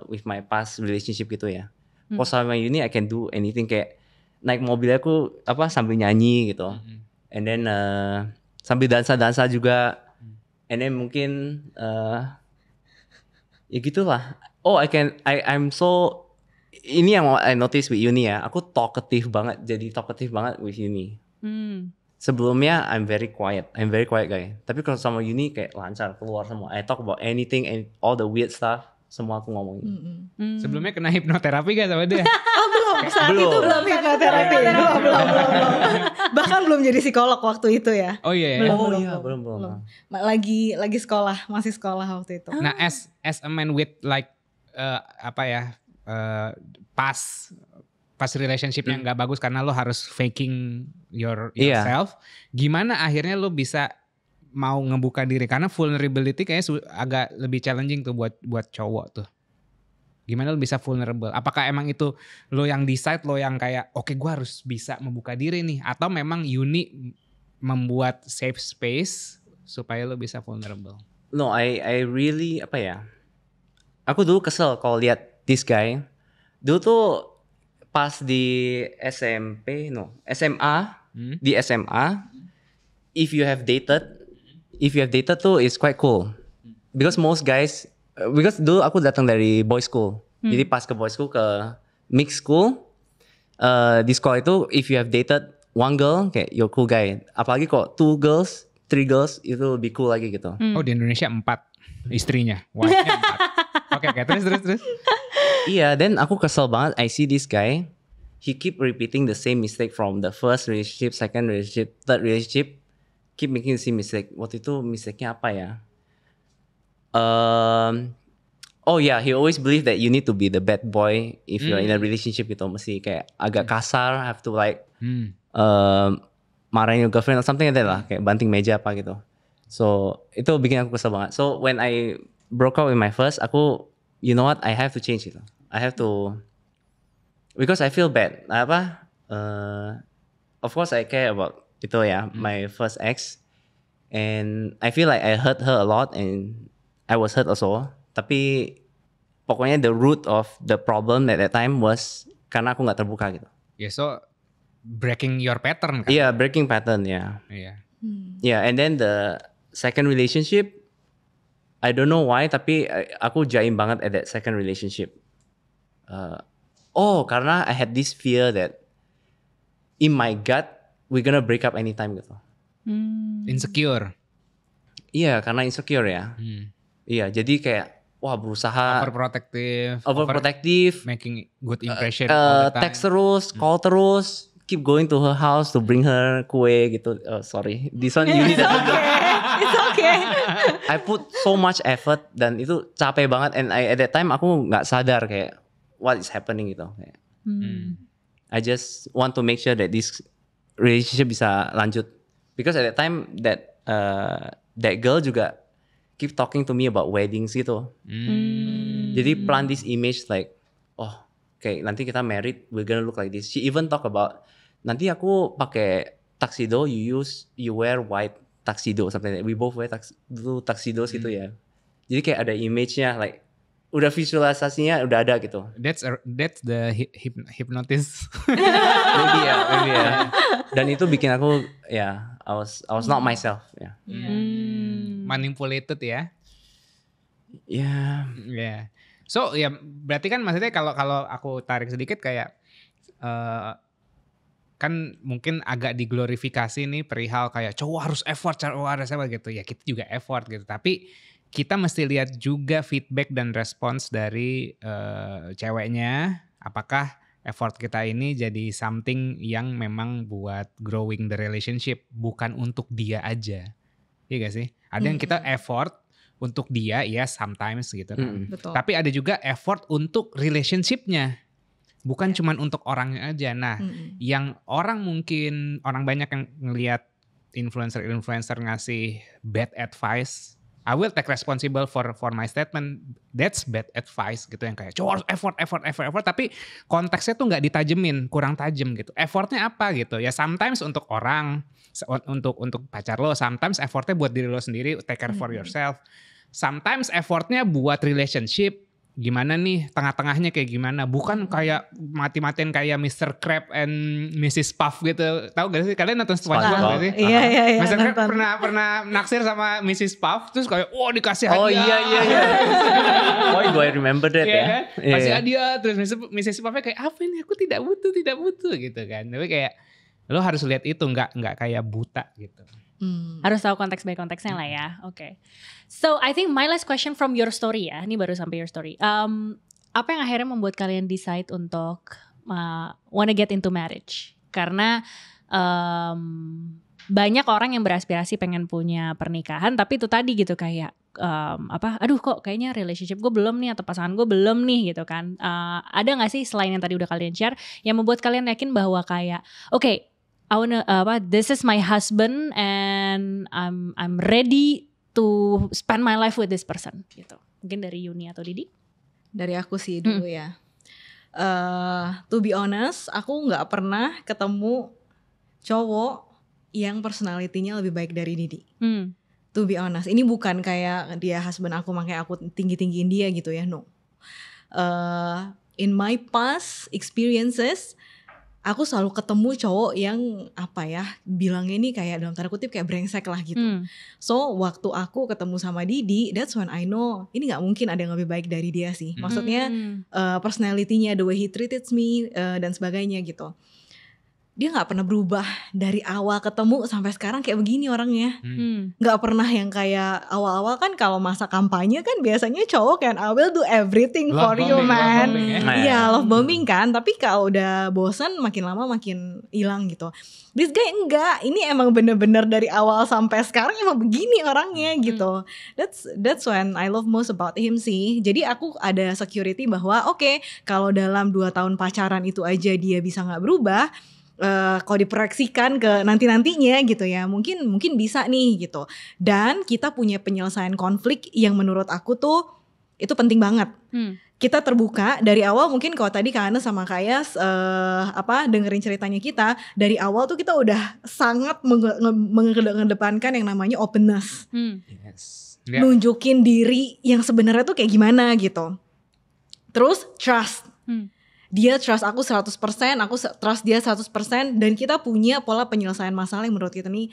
with my past relationship gitu ya. Kalau sama uni I can do anything, kayak naik mobil aku sambil nyanyi gitu. And then sambil dansa juga. And then mungkin ya gitulah. I'm so, ini yang I notice with Uni ya, aku talkative banget with Uni. Sebelumnya I'm very quiet guy. Tapi kalau sama Uni kayak lancar keluar semua. I talk about anything and all the weird stuff, semua aku ngomongin. Sebelumnya kena hipnoterapi gak sama dia? Saat itu belum hipnoterapi. Belum. Bahkan belum jadi psikolog waktu itu ya. Oh iya. Belum. Lagi sekolah, masih sekolah waktu itu. Nah, as a man with like past pas relationshipnya nggak bagus karena lo harus faking yourself. Gimana akhirnya lo bisa mau ngebuka diri, karena vulnerability kayaknya agak lebih challenging tuh buat cowok tuh. Gimana lo bisa vulnerable? Apakah emang itu lo yang decide, lo yang kayak oke, gue harus bisa membuka diri nih, atau memang Uni membuat safe space supaya lo bisa vulnerable? No, I really apa ya? Aku dulu kesel kalau lihat this guy. Dulu tuh pas di SMA, di SMA, if you have dated tuh is quite cool. Because most guys, because dulu aku datang dari boys school. Jadi pas ke boys school, ke mixed school, di sekolah itu if you have dated one girl, kayak you're cool guy. Apalagi kok 2 girls, 3 girls, itu lebih cool lagi gitu. Oh, di Indonesia 4 istrinya, wife-nya 4. Oke, terus. Iya, then aku kesel banget. I see this guy, he keep repeating the same mistake from the first relationship, second relationship, third relationship, keep making the same mistake. Waktu itu mistake-nya apa ya? Oh yeah, he always believe that you need to be the bad boy if you're in a relationship gitu. Mesti kayak agak kasar, have to like marahin your girlfriend or something like that lah, kayak banting meja apa gitu. So itu bikin aku kesel banget. So when I broke up with my first, aku, you know what, I have to change itu. I have to, because I feel bad. Of course I care about itu ya, my first ex, and I feel like I hurt her a lot and I was hurt also. Tapi pokoknya the root of the problem at that time was karena aku nggak terbuka gitu. Yeah, so breaking your pattern kan? Yeah, breaking pattern, yeah. Yeah, and then the second relationship, I don't know why, tapi aku jaim banget at that second relationship. Karena I had this fear that in my gut we're gonna break up anytime gitu. Insecure. Iya, karena insecure ya. Iya, jadi kayak berusaha overprotective, making good impression all the time. Text terus, call terus, keep going to her house to bring her kue gitu. Sorry, this one you need. It's okay. I put so much effort dan itu capek banget, and at that time aku nggak sadar kayak what is happening gitu. Kayak, I just want to make sure that this relationship bisa lanjut, because at that time that girl juga keep talking to me about weddings gitu. Jadi plan this image like, kayak nanti kita married, we're gonna look like this. She even talk about nanti aku pakai tuxedo, you wear white tuxedo, something like that. We both wear blue tuxedos gitu ya. Jadi kayak ada image-nya, like udah visualisasinya udah ada gitu. That's the hypnotis. maybe ya. Dan itu bikin aku I was not myself ya. Manipulated ya. Yeah. So ya berarti kan maksudnya kalau aku tarik sedikit kayak kan mungkin agak diglorifikasi nih perihal kayak cowok harus effort gitu. Ya kita juga effort gitu. Tapi kita mesti lihat juga feedback dan respons dari ceweknya. Apakah effort kita ini jadi something yang memang buat growing the relationship, bukan untuk dia aja. Iya gak sih? Ada yang kita effort untuk dia, ya sometimes gitu kan. Betul. Tapi ada juga effort untuk relationship-nya. Bukan cuman untuk orangnya aja. Nah, yang orang banyak yang ngelihat influencer ngasih bad advice, I will take responsible for my statement. That's bad advice gitu, yang kayak cowok harus effort, tapi konteksnya tuh nggak ditajemin, kurang tajam gitu. Effortnya apa gitu? Ya sometimes untuk orang, untuk pacar lo, sometimes effortnya buat diri lo sendiri, take care for yourself. Sometimes effortnya buat relationship. Gimana nih tengah-tengahnya kayak gimana? Bukan kayak mati-matiin kayak Mr. Krab and Mrs. Puff gitu. Tahu gak sih? Kalian nonton SpongeBob gak sih? Iya. Mr. Krab pernah naksir sama Mrs. Puff, terus kayak dikasih hadiah. Oh iya. Do I remember that ya? Kan? Kasih hadiah, terus Mrs. Puffnya kayak apa ini? Aku tidak butuh gitu kan. Tapi kayak lo harus lihat itu, nggak kayak buta gitu. Harus tahu konteks by konteksnya lah ya. Oke. So I think my last question from your story ya. Ini baru sampai your story. Apa yang akhirnya membuat kalian decide untuk wanna get into marriage? Karena banyak orang yang beraspirasi pengen punya pernikahan, tapi itu tadi gitu kayak aduh kok kayaknya relationship gue belum nih atau pasangan gue belum nih gitu kan. Ada nggak sih selain yang tadi udah kalian share yang membuat kalian yakin bahwa kayak okay, I wanna this is my husband and I'm ready to spend my life with this person gitu. Mungkin dari Yuni atau Didi? Dari aku sih dulu ya. To be honest, aku nggak pernah ketemu cowok yang personalitinya lebih baik dari Didi. To be honest, ini bukan kayak dia husband aku makanya aku tinggi-tinggiin dia gitu ya, no. In my past experiences, aku selalu ketemu cowok yang bilangnya ini kayak dalam tanda kutip kayak brengsek lah gitu. So waktu aku ketemu sama Didi, that's when I know ini nggak mungkin ada yang lebih baik dari dia sih. Maksudnya personality-nya, the way he treated me dan sebagainya gitu. Dia nggak pernah berubah dari awal ketemu sampai sekarang kayak begini orangnya. Nggak pernah yang kayak awal-awal kan kalau masa kampanye kan biasanya cowok kan I will do everything for you man. Iya love bombing kan. Tapi kalau udah bosan makin lama makin hilang gitu. This guy enggak. Ini emang bener-bener dari awal sampai sekarang emang begini orangnya gitu. That's when I love most about him sih. Jadi aku ada security bahwa oke, kalau dalam 2 tahun pacaran itu aja dia bisa nggak berubah. Kalau diproyeksikan ke nanti-nantinya gitu ya mungkin bisa nih gitu. Dan kita punya penyelesaian konflik yang menurut aku tuh itu penting banget. Kita terbuka dari awal. Mungkin kalau tadi Kak Ana sama Kak Yas dengerin ceritanya kita dari awal tuh kita udah sangat mengedepankan yang namanya openness. Nunjukin diri yang sebenarnya tuh kayak gimana gitu. Terus trust. Dia trust aku 100%, aku trust dia 100%, dan kita punya pola penyelesaian masalah yang menurut kita nih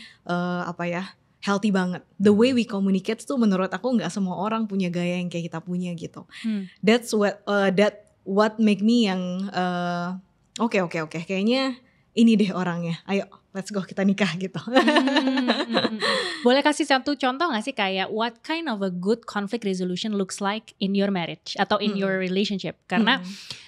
healthy banget. The way we communicate tuh menurut aku nggak semua orang punya gaya yang kayak kita punya gitu. That's what make me yang oke, kayaknya ini deh orangnya. Ayo let's go kita nikah gitu. Boleh kasih satu contoh gak sih kayak what kind of a good conflict resolution looks like in your marriage atau in your relationship? Karena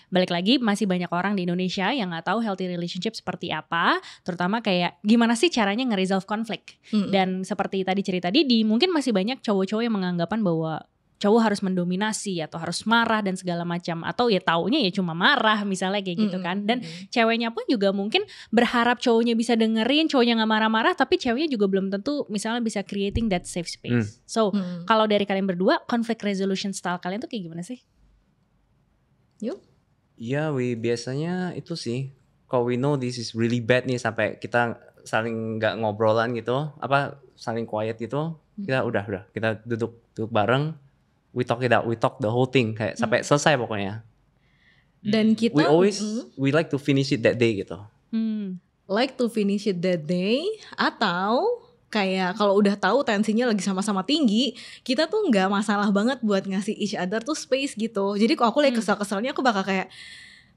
balik lagi masih banyak orang di Indonesia yang gak tahu healthy relationship seperti apa, terutama kayak gimana sih caranya nge-resolve konflik. Dan seperti tadi cerita Didi, mungkin masih banyak cowok-cowok yang menganggapan bahwa cowok harus mendominasi atau harus marah dan segala macam, atau ya taunya ya cuma marah misalnya kayak gitu kan. Dan ceweknya pun juga mungkin berharap cowoknya bisa dengerin, cowoknya gak marah-marah, tapi ceweknya juga belum tentu misalnya bisa creating that safe space. So kalau dari kalian berdua, conflict resolution style kalian tuh kayak gimana sih? Yuk. Ya, biasanya itu sih. Kalau we know this is really bad nih sampai kita saling nggak ngobrolan gitu, saling quiet gitu, kita udah kita duduk bareng, we talk it out, we talk the whole thing kayak sampai selesai pokoknya. Dan kita we like to finish it that day gitu. Like to finish it that day, atau kayak kalau udah tahu tensinya lagi sama-sama tinggi, kita tuh nggak masalah banget buat ngasih each other tuh space gitu. Jadi kalau aku lagi kesel-keselnya aku bakal kayak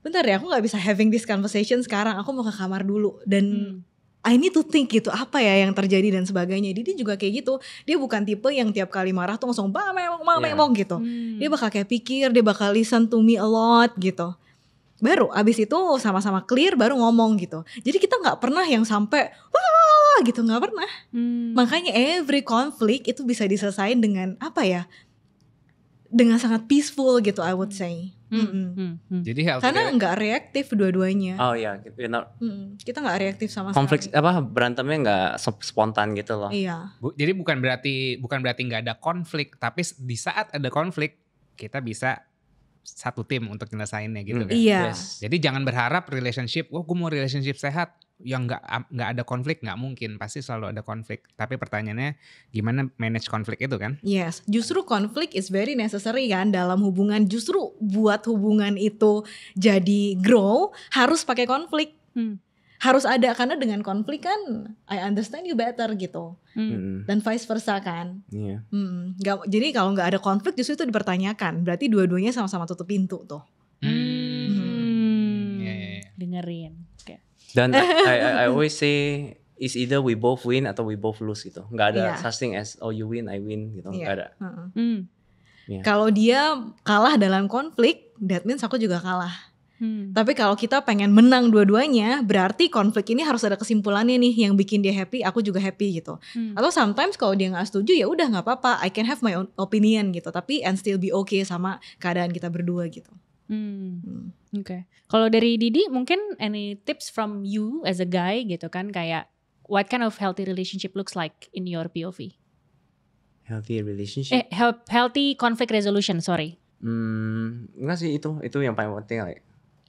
bentar ya, aku nggak bisa having this conversation sekarang, aku mau ke kamar dulu dan I need to think gitu, apa ya yang terjadi dan sebagainya. Dia juga kayak gitu, dia bukan tipe yang tiap kali marah tuh langsung bang gitu. Dia bakal kayak pikir, dia bakal listen to me a lot gitu. Baru abis itu sama-sama clear baru ngomong gitu. Jadi kita nggak pernah yang sampai wah gitu, nggak pernah. Makanya every conflict itu bisa diselesain dengan dengan sangat peaceful gitu, I would say. Jadi karena nggak reaktif dua-duanya. Oh ya, kita nggak reaktif sama konflik sekali. Berantemnya nggak spontan gitu loh. Iya. Jadi bukan berarti nggak ada konflik, tapi di saat ada konflik kita bisa satu tim untuk nyelesainnya gitu kan. Iya. Jadi jangan berharap relationship, gue mau relationship sehat yang nggak ada konflik, nggak mungkin, pasti selalu ada konflik. Tapi pertanyaannya gimana manage konflik itu kan? Yes, justru konflik is very necessary kan dalam hubungan. Justru buat hubungan itu jadi grow harus pakai konflik. Harus ada, karena dengan konflik kan I understand you better gitu. Dan vice versa kan. Jadi kalau nggak ada konflik justru itu dipertanyakan, berarti dua-duanya sama-sama tutup pintu tuh. Dengerin. Dan I always say it's either we both win atau we both lose gitu. Nggak ada such thing as you win I win gitu. Nggak ada. Kalau dia kalah dalam konflik, that means aku juga kalah. Tapi kalau kita pengen menang dua-duanya, berarti konflik ini harus ada kesimpulannya nih yang bikin dia happy, aku juga happy gitu. Atau sometimes kalau dia nggak setuju ya udah nggak apa-apa, I can have my own opinion gitu, tapi and still be okay sama keadaan kita berdua gitu. Oke. Kalau dari Didi mungkin any tips from you as a guy gitu kan, kayak what kind of healthy relationship looks like in your POV? Healthy relationship? Healthy conflict resolution, sorry. Enggak sih, itu yang paling penting. Like.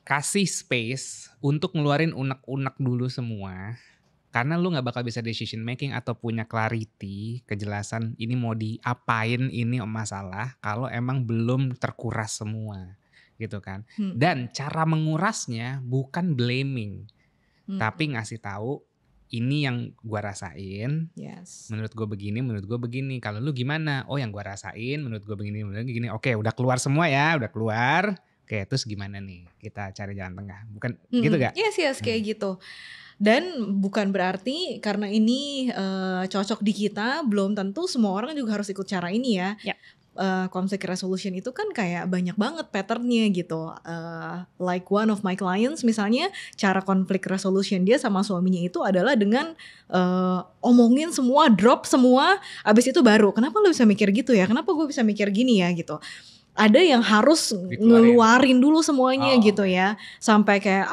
Kasih space untuk ngeluarin unek-unek dulu semua. Karena lu gak bakal bisa decision making atau punya clarity, kejelasan ini mau diapain ini masalah kalau emang belum terkuras semua gitu kan. Dan cara mengurasnya bukan blaming, tapi ngasih tahu ini yang gua rasain, menurut gue begini, kalau lu gimana? Oh yang gua rasain, menurut gue begini, oke udah keluar semua ya, udah keluar, oke terus gimana nih, kita cari jalan tengah, bukan gitu gak? Yes kayak gitu. Dan bukan berarti karena ini cocok di kita, belum tentu semua orang juga harus ikut cara ini ya. Conflict resolution itu kan kayak banyak banget patternnya gitu. Like one of my clients misalnya, cara conflict resolution dia sama suaminya itu adalah dengan omongin semua, drop semua, abis itu baru kenapa lo bisa mikir gitu ya, kenapa gue bisa mikir gini ya gitu. Ada yang harus ngeluarin dulu semuanya gitu ya, sampai kayak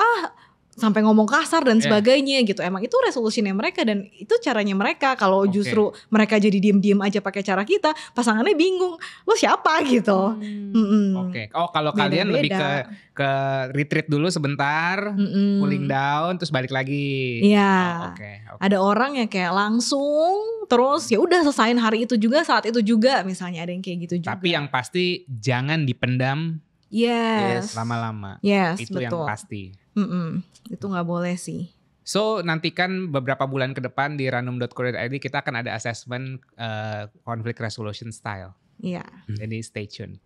sampai ngomong kasar dan sebagainya gitu. Emang itu resolusinya mereka dan itu caranya mereka. Kalau justru mereka jadi diem-diem aja pakai cara kita, pasangannya bingung, lo siapa gitu. Oh kalau kalian lebih ke retreat dulu sebentar, cooling down, terus balik lagi. Iya. Ada orang yang kayak langsung terus ya udah selesain hari itu juga, saat itu juga, misalnya ada yang kayak gitu juga. Tapi yang pasti jangan dipendam. Lama-lama. Itu betul. yang pasti. Itu nggak boleh sih. So nantikan beberapa bulan ke depan di ranum.co.id kita akan ada assessment conflict resolution style. Jadi stay tune.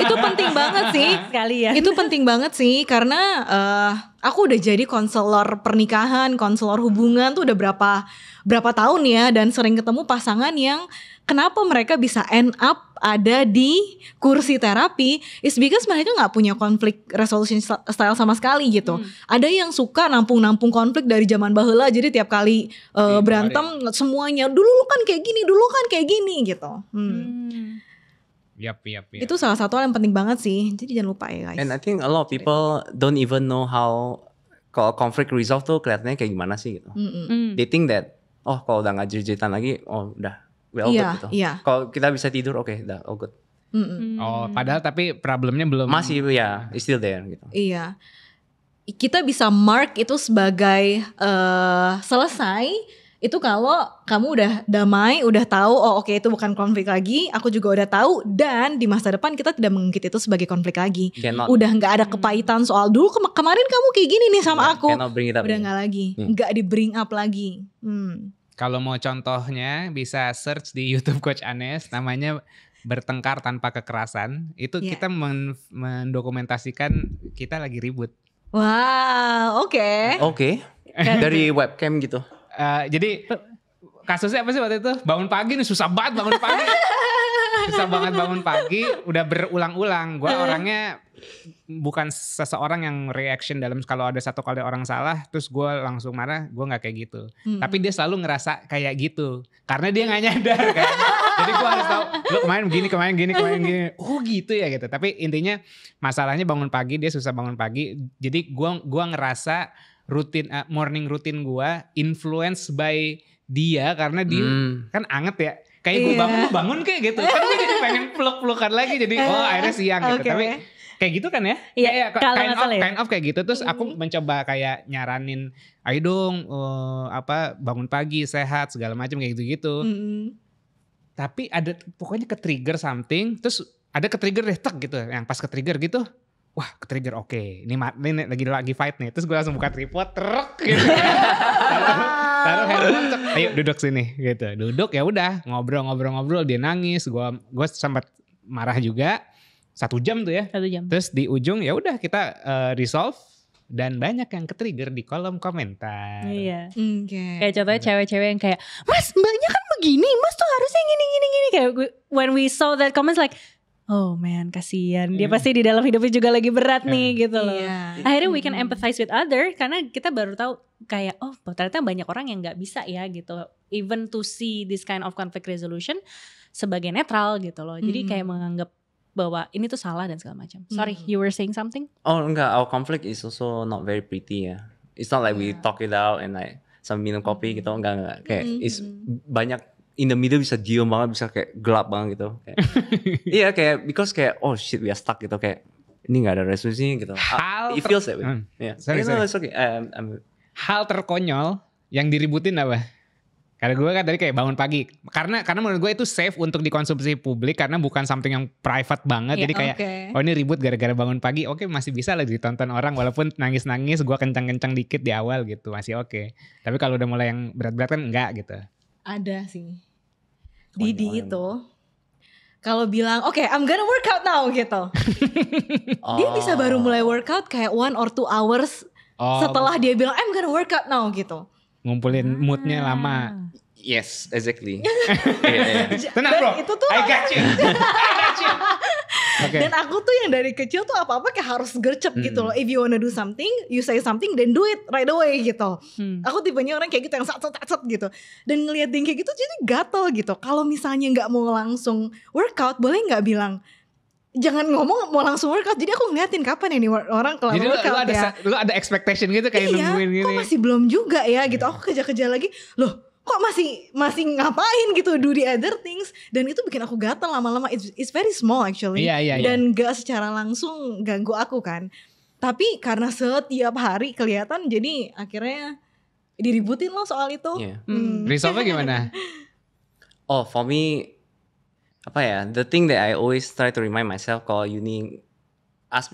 Itu penting banget sih sekalian. Itu penting banget sih karena aku udah jadi konselor pernikahan, konselor hubungan tuh udah berapa tahun ya, dan sering ketemu pasangan yang kenapa mereka bisa end up ada di kursi terapi is because mereka nggak punya conflict resolution style sama sekali gitu. Ada yang suka nampung konflik dari zaman baheula, jadi tiap kali berantem semuanya dulu kan kayak gini gitu. Yap. Itu salah satu hal yang penting banget sih. Jadi jangan lupa ya guys. And I think a lot of people don't even know how kalau conflict resolve tuh kelihatannya kayak gimana sih gitu. They think that kalau udah nggak jerit-jeritan lagi, udah well good gitu. Kalau kita bisa tidur, udah all good. Padahal tapi problemnya belum. Masih it's still there gitu. Iya. Kita bisa mark itu sebagai selesai. Itu kalau kamu udah damai, udah tahu itu bukan konflik lagi, aku juga udah tahu, dan di masa depan kita tidak mengungkit itu sebagai konflik lagi. Udah nggak ada kepahitan soal dulu kemarin kamu kayak gini nih sama aku. Udah nggak lagi, nggak di bring up lagi. Kalau mau contohnya bisa search di YouTube Coach Anes, namanya Bertengkar Tanpa Kekerasan. Itu kita mendokumentasikan kita lagi ribut. Wow, oke. Dari webcam gitu. Jadi kasusnya apa sih waktu itu? Bangun pagi nih susah banget bangun pagi. Susah banget bangun pagi, udah berulang-ulang. Gue orangnya bukan seseorang yang reaction dalam kalau ada satu kali orang salah terus gue langsung marah, gue nggak kayak gitu. Tapi dia selalu ngerasa kayak gitu karena dia nggak nyadar kan. Jadi gue harus tahu, lo kemarin gini. Oh gitu ya gitu. Tapi intinya masalahnya bangun pagi, dia susah bangun pagi. Jadi gue ngerasa morning routine gue influence by dia karena dia kan anget ya. Kayak gue bangun kayak gitu. Kan gue jadi pengen peluk-pelukan lagi. Jadi akhirnya siang gitu. Tapi kayak gitu kan ya? Iya, kind of kayak gitu. Terus aku mencoba kayak nyaranin, ayo dong bangun pagi, sehat, segala macam kayak gitu-gitu. Tapi ada pokoknya ke-trigger something. Terus ada ke-trigger deh, gitu. Yang pas ke-trigger gitu, wah ke-trigger oke. Ini lagi fight nih. Terus gue langsung buka tripod, gitu. Taruh handphone, ayo duduk sini gitu. Duduk ya udah ngobrol, dia nangis, gue sempat marah juga 1 jam tuh ya. 1 jam. Terus di ujung ya udah kita resolve dan banyak yang ke-trigger di kolom komentar. Iya. Kayak contohnya cewek-cewek yang kayak, "Mas, mbaknya kan begini, Mas tuh harusnya gini." Kayak when we saw that comments like, Oh man, kasihan. Dia pasti di dalam hidupnya juga lagi berat nih gitu loh. Iya. Akhirnya we can empathize with other karena kita baru tahu kayak oh ternyata banyak orang yang nggak bisa ya gitu. Even to see this kind of conflict resolution sebagai netral gitu loh. Jadi kayak menganggap bahwa ini tuh salah dan segala macam. Sorry, you were saying something? Oh enggak, our conflict is also not very pretty ya. It's not like we talk it out and like sambil minum kopi gitu, enggak. Kayak it's banyak in the middle bisa diem banget, bisa kayak gelap banget gitu. Kayak, iya kayak because kayak oh shit we are stuck gitu kayak ini nggak ada resolusinya gitu. It feels that way. Yeah. Sorry. No, it's okay. Hal terkonyol yang diributin apa? Karena gue kan tadi kayak bangun pagi. Karena menurut gue itu safe untuk dikonsumsi publik karena bukan something yang private banget. Yeah, jadi kayak oh ini ribut gara-gara bangun pagi. Oke, masih bisa lah ditonton orang walaupun nangis-nangis gue kencang-kencang dikit di awal gitu. Masih oke. Tapi kalau udah mulai yang berat-berat kan enggak gitu. Ada sih. Didi itu kalau bilang oke, I'm gonna work out now gitu. Dia bisa baru mulai workout kayak 1 or 2 hours setelah dia bilang I'm gonna work out now gitu. Ngumpulin moodnya lama. Yes, exactly. Tenang bro, itu tuh I got you. Okay. Dan aku tuh yang dari kecil tuh apa-apa kayak harus gercep gitu loh. If you wanna do something, you say something, then do it right away gitu. Aku tipenya orang kayak gitu yang sat gitu. Dan ngeliat dia kayak gitu jadi gatel gitu. Kalau misalnya nggak mau langsung workout, boleh nggak bilang jangan ngomong mau langsung workout. Jadi aku ngeliatin kapan ini orang kelar workout ya. Lu ada expectation gitu kayak nungguin gini. Kok masih belum juga ya gitu. Aku kejar-kejar lagi. Loh kok masih ngapain gitu, do the other things. Dan itu bikin aku gatel lama-lama. It's very small actually. Dan gak secara langsung ganggu aku kan. Tapi karena setiap hari kelihatan, jadi akhirnya diributin loh soal itu. Resolve-nya gimana? Oh for me apa ya, the thing that I always try to remind myself kalau Yuni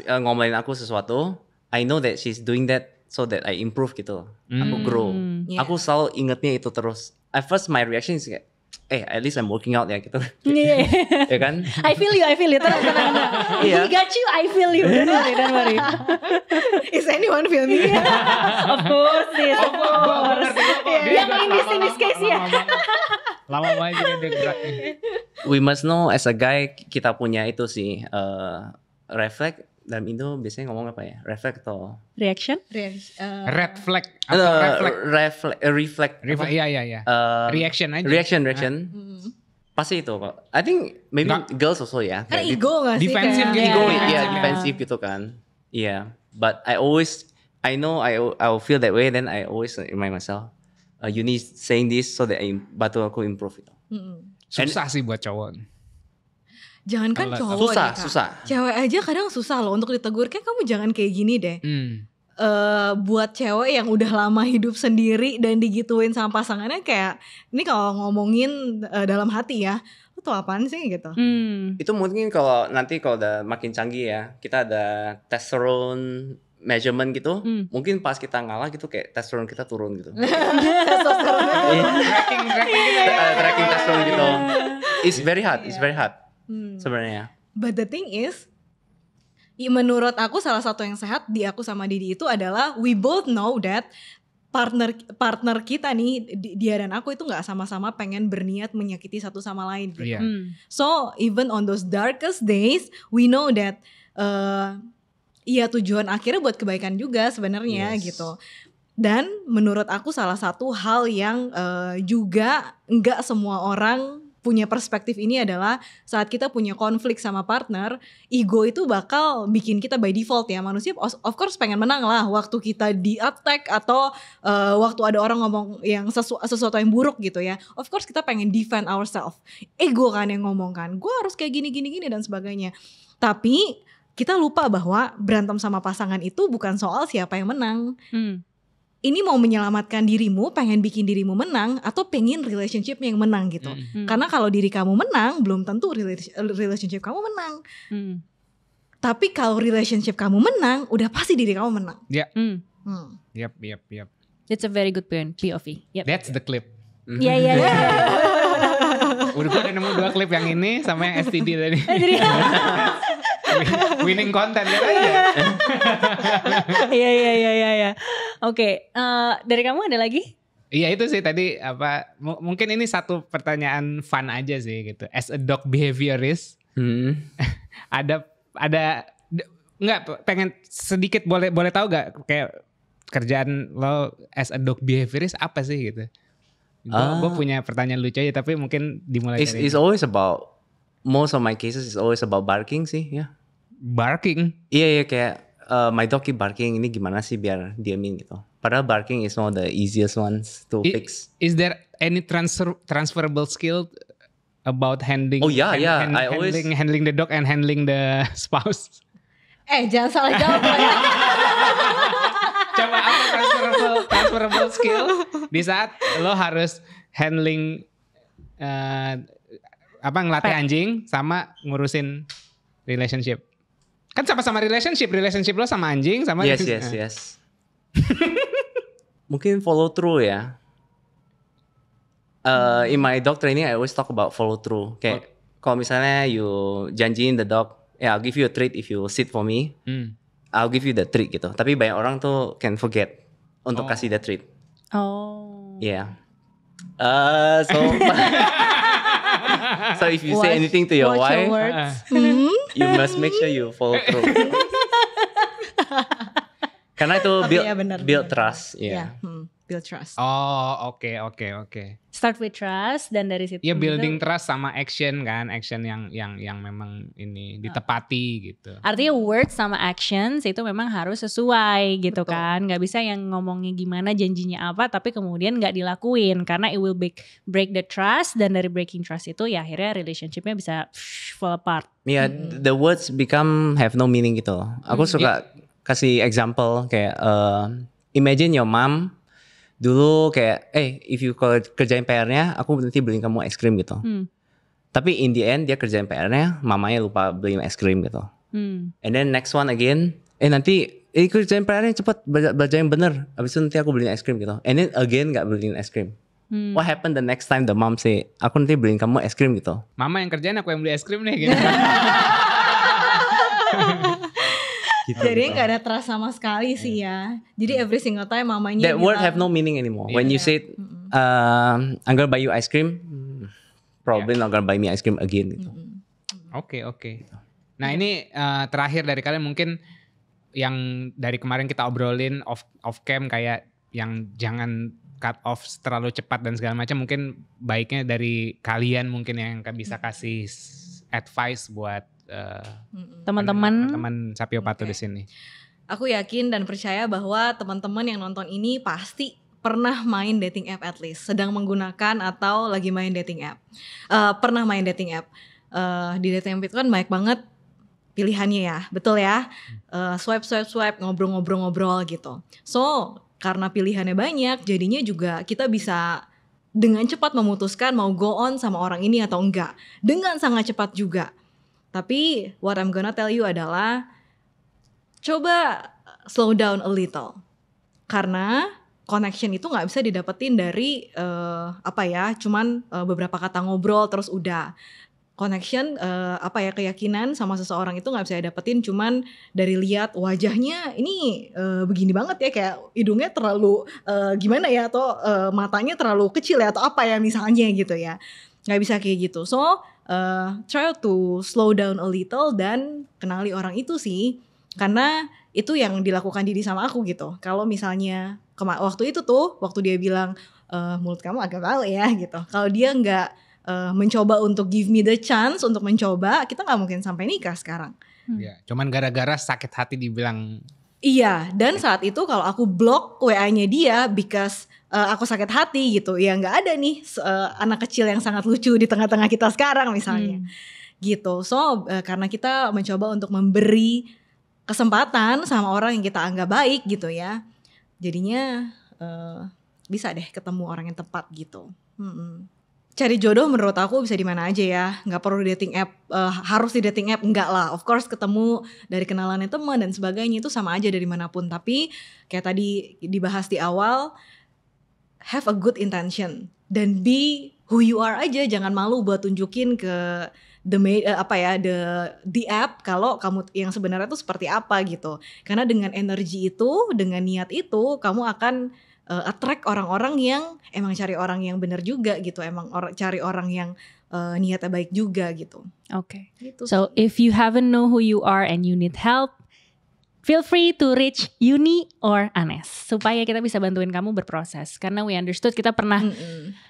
ngomongin aku sesuatu, I know that she's doing that so that I improve gitu. Aku grow. Aku selalu ingetnya itu terus. At first my reaction is kayak, at least I'm working out ya gitu. Ya kan? I feel you. Tenang. He got you, I feel you. Don't worry. Is anyone feel me? Of course, yes, of course. Yang in this case ya. Lama banget juga dia geraknya. We must know as a guy kita punya itu sih reflect. Dalam Indo biasanya ngomong apa ya? Reflect atau reaction? Red flag atau reflect. Iya. Reaction aja. Reaction. Pasti itu kok. I think maybe girls also ya. Kan ego gak sih? Defensive gitu. Ego, defensive gitu kan. Iya. But I know I will feel that way. Then I always remind myself, Yuni saying this so that bantu aku improve itu. Susah sih buat cowok. Jangankan cowok susah. Cewek aja kadang susah loh untuk ditegur. Kayak kamu jangan kayak gini deh. Buat cewek yang udah lama hidup sendiri dan digituin sama pasangannya kayak ini kalau ngomongin dalam hati ya, lu tuh apaan sih gitu. Itu mungkin kalau nanti kalau udah makin canggih ya, kita ada testosterone measurement gitu, mungkin pas kita ngalah gitu kayak testosterone kita turun gitu. Tracking testosterone gitu. It's very hard. Sebenarnya. But the thing is, menurut aku salah satu yang sehat di aku sama Didi itu adalah we both know that partner kita nih, dia dan aku itu nggak sama-sama pengen berniat menyakiti satu sama lain gitu. So even on those darkest days, we know that tujuan akhirnya buat kebaikan juga sebenarnya gitu. Dan menurut aku salah satu hal yang juga nggak semua orang punya perspektif ini adalah saat kita punya konflik sama partner, ego itu bakal bikin kita by default ya, manusia of course pengen menang lah waktu kita di attack atau waktu ada orang ngomong yang sesuatu yang buruk gitu ya, of course kita pengen defend ourselves. Ego kan yang ngomong kan, gue harus kayak gini dan sebagainya. Tapi kita lupa bahwa berantem sama pasangan itu bukan soal siapa yang menang. Ini mau menyelamatkan dirimu, pengen bikin dirimu menang, atau pengen relationship yang menang gitu. Karena kalau diri kamu menang, belum tentu relationship kamu menang. Tapi kalau relationship kamu menang, udah pasti diri kamu menang. Yep. That's a very good point, POV. That's the clip. Iya. Udah nemu 2 klip yang ini sama yang STD tadi. Winning content kan aja. Iya. Oke, dari kamu ada lagi? Iya itu sih tadi apa mungkin ini satu pertanyaan fun aja sih gitu. As a dog behaviorist, Nggak, pengen sedikit boleh tahu gak kayak kerjaan lo as a dog behaviorist apa sih gitu? Gue punya pertanyaan lucu aja tapi mungkin dimulai dari It's always about, most of my cases is always about barking sih ya. barking. Iya kayak my dog keep barking, ini gimana sih biar diamin gitu. Padahal barking is one of the easiest ones to fix. Is there any transferable skill about handling? Oh yeah, I always handling the dog and handling the spouse. Jangan salah jawab ya. Coba apa transferable skill di saat lo harus handling ngelatih anjing sama ngurusin relationship. Kan sama-sama relationship lo sama anjing sama Yes. Mungkin follow through ya. In my dog training I always talk about follow through. Kayak kalau misalnya you janjiin the dog, I'll give you a treat if you sit for me. I'll give you the treat gitu. Tapi banyak orang tuh can forget untuk kasih the treat. Yeah. So if you say anything to your wife, you must make sure you follow through. Karena itu build trust. Build trust. Oke. Start with trust dan dari situ. Ya building trust sama action kan, action yang memang ini ditepati gitu. Artinya words sama actions itu memang harus sesuai gitu. Betul. Kan, nggak bisa yang ngomongnya gimana, janjinya apa, tapi kemudian nggak dilakuin karena it will break the trust, dan dari breaking trust itu ya akhirnya relationshipnya bisa fall apart. Yeah, the words have no meaning gitu. Aku suka kasih example kayak imagine your mom dulu kayak if you kerjain PR-nya aku nanti beliin kamu es krim gitu. Tapi in the end dia kerjain PR-nya, mamanya lupa beliin es krim gitu. And then next one again, nanti kerjain PR-nya cepet, belajar yang bener, abis itu nanti aku beliin es krim gitu. And then again gak beliin es krim. What happened the next time the mom say aku nanti beliin kamu es krim gitu. Mama yang kerjain, aku yang beli es krim nih gitu. Gitu, jadi gak ada trust sama sekali sih ya. Jadi every single time mamanya that word have no meaning anymore. When you say I'm gonna buy you ice cream, probably not gonna buy me ice cream again gitu. Oke. Nah ini terakhir dari kalian mungkin yang dari kemarin kita obrolin off cam kayak yang jangan cut off terlalu cepat dan segala macam, mungkin baiknya dari kalian mungkin yang bisa kasih advice buat teman-teman Sapio Patu di sini. Aku yakin dan percaya bahwa teman-teman yang nonton ini pasti pernah main dating app at least, sedang menggunakan atau lagi main dating app. Pernah main dating app. Di dating app itu kan banyak banget pilihannya ya, betul ya. Swipe, ngobrol gitu. So, karena pilihannya banyak, jadinya juga kita bisa dengan cepat memutuskan mau go on sama orang ini atau enggak. Dengan sangat cepat juga. Tapi what I'm gonna tell you adalah coba slow down a little. Karena connection itu gak bisa didapetin dari cuman beberapa kata ngobrol terus udah. Connection keyakinan sama seseorang itu gak bisa didapetin cuman dari lihat wajahnya ini begini banget ya, kayak hidungnya terlalu gimana ya, atau matanya terlalu kecil ya, atau apa ya misalnya gitu ya. Gak bisa kayak gitu. So try to slow down a little dan kenali orang itu sih. Karena itu yang dilakukan Didi sama aku gitu. Kalau misalnya waktu itu tuh, waktu dia bilang mulut kamu agak bau ya gitu. Kalau dia gak mencoba untuk give me the chance untuk mencoba, kita gak mungkin sampai nikah sekarang. Ya, cuman gara-gara sakit hati dibilang. Iya, dan saat itu kalau aku blok WA-nya dia because aku sakit hati gitu, ya nggak ada nih anak kecil yang sangat lucu di tengah-tengah kita sekarang misalnya, gitu. So karena kita mencoba untuk memberi kesempatan sama orang yang kita anggap baik gitu ya, jadinya bisa deh ketemu orang yang tepat gitu. Cari jodoh menurut aku bisa di mana aja ya, nggak perlu di dating app, harus di dating app, enggak lah. Of course ketemu dari kenalannya teman dan sebagainya itu sama aja dari manapun. Tapi kayak tadi dibahas di awal, have a good intention dan be who you are aja, jangan malu buat tunjukin ke the app kalau kamu yang sebenarnya tuh seperti apa gitu. Karena dengan energi itu, dengan niat itu, kamu akan attract orang-orang yang emang cari orang yang benar juga gitu, emang cari orang yang niatnya baik juga gitu. Okay. Gitu So sih. if you haven't know who you are and you need help, feel free to reach Yuni or Anes supaya kita bisa bantuin kamu berproses. Karena we understood kita pernah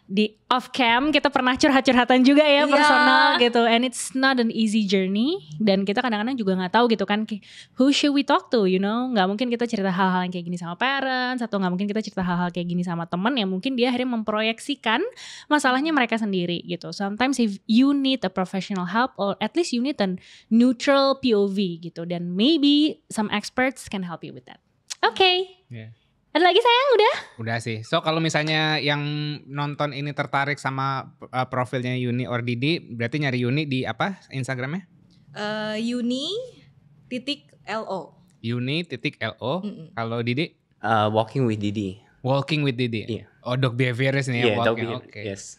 di off cam, kita pernah curhat-curhatan juga ya, Iya. personal gitu. And it's not an easy journey. Dan kita kadang-kadang juga nggak tahu gitu kan, who should we talk to, you know? Nggak mungkin kita cerita hal-hal yang kayak gini sama parents, atau nggak mungkin kita cerita hal-hal kayak gini sama teman yang mungkin dia akhirnya memproyeksikan masalahnya mereka sendiri gitu. Sometimes if you need a professional help, or at least you need a neutral POV gitu. Dan maybe some experts can help you with that. Okay. Yeah. Ada lagi sayang udah? Udah sih. So kalau misalnya yang nonton ini tertarik sama profilnya Yuni or Didi, berarti nyari Yuni di apa Instagramnya? Yuni.lo. Yuni.lo. Kalau Didi? Walking with Didi. Walking with Didi. Iya. Oh, dog behaviorist nih ya, Yeah, dog walking. behavior. Oke. Yes.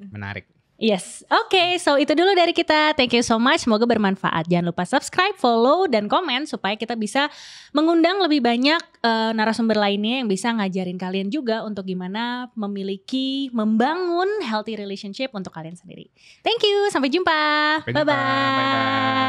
Menarik. Yes, oke. So itu dulu dari kita. Thank you so much. Semoga bermanfaat. Jangan lupa subscribe, follow, dan komen supaya kita bisa mengundang lebih banyak narasumber lainnya yang bisa ngajarin kalian juga untuk gimana membangun healthy relationship untuk kalian sendiri. Thank you. Sampai jumpa. Sampai jumpa. Bye-bye. Bye-bye.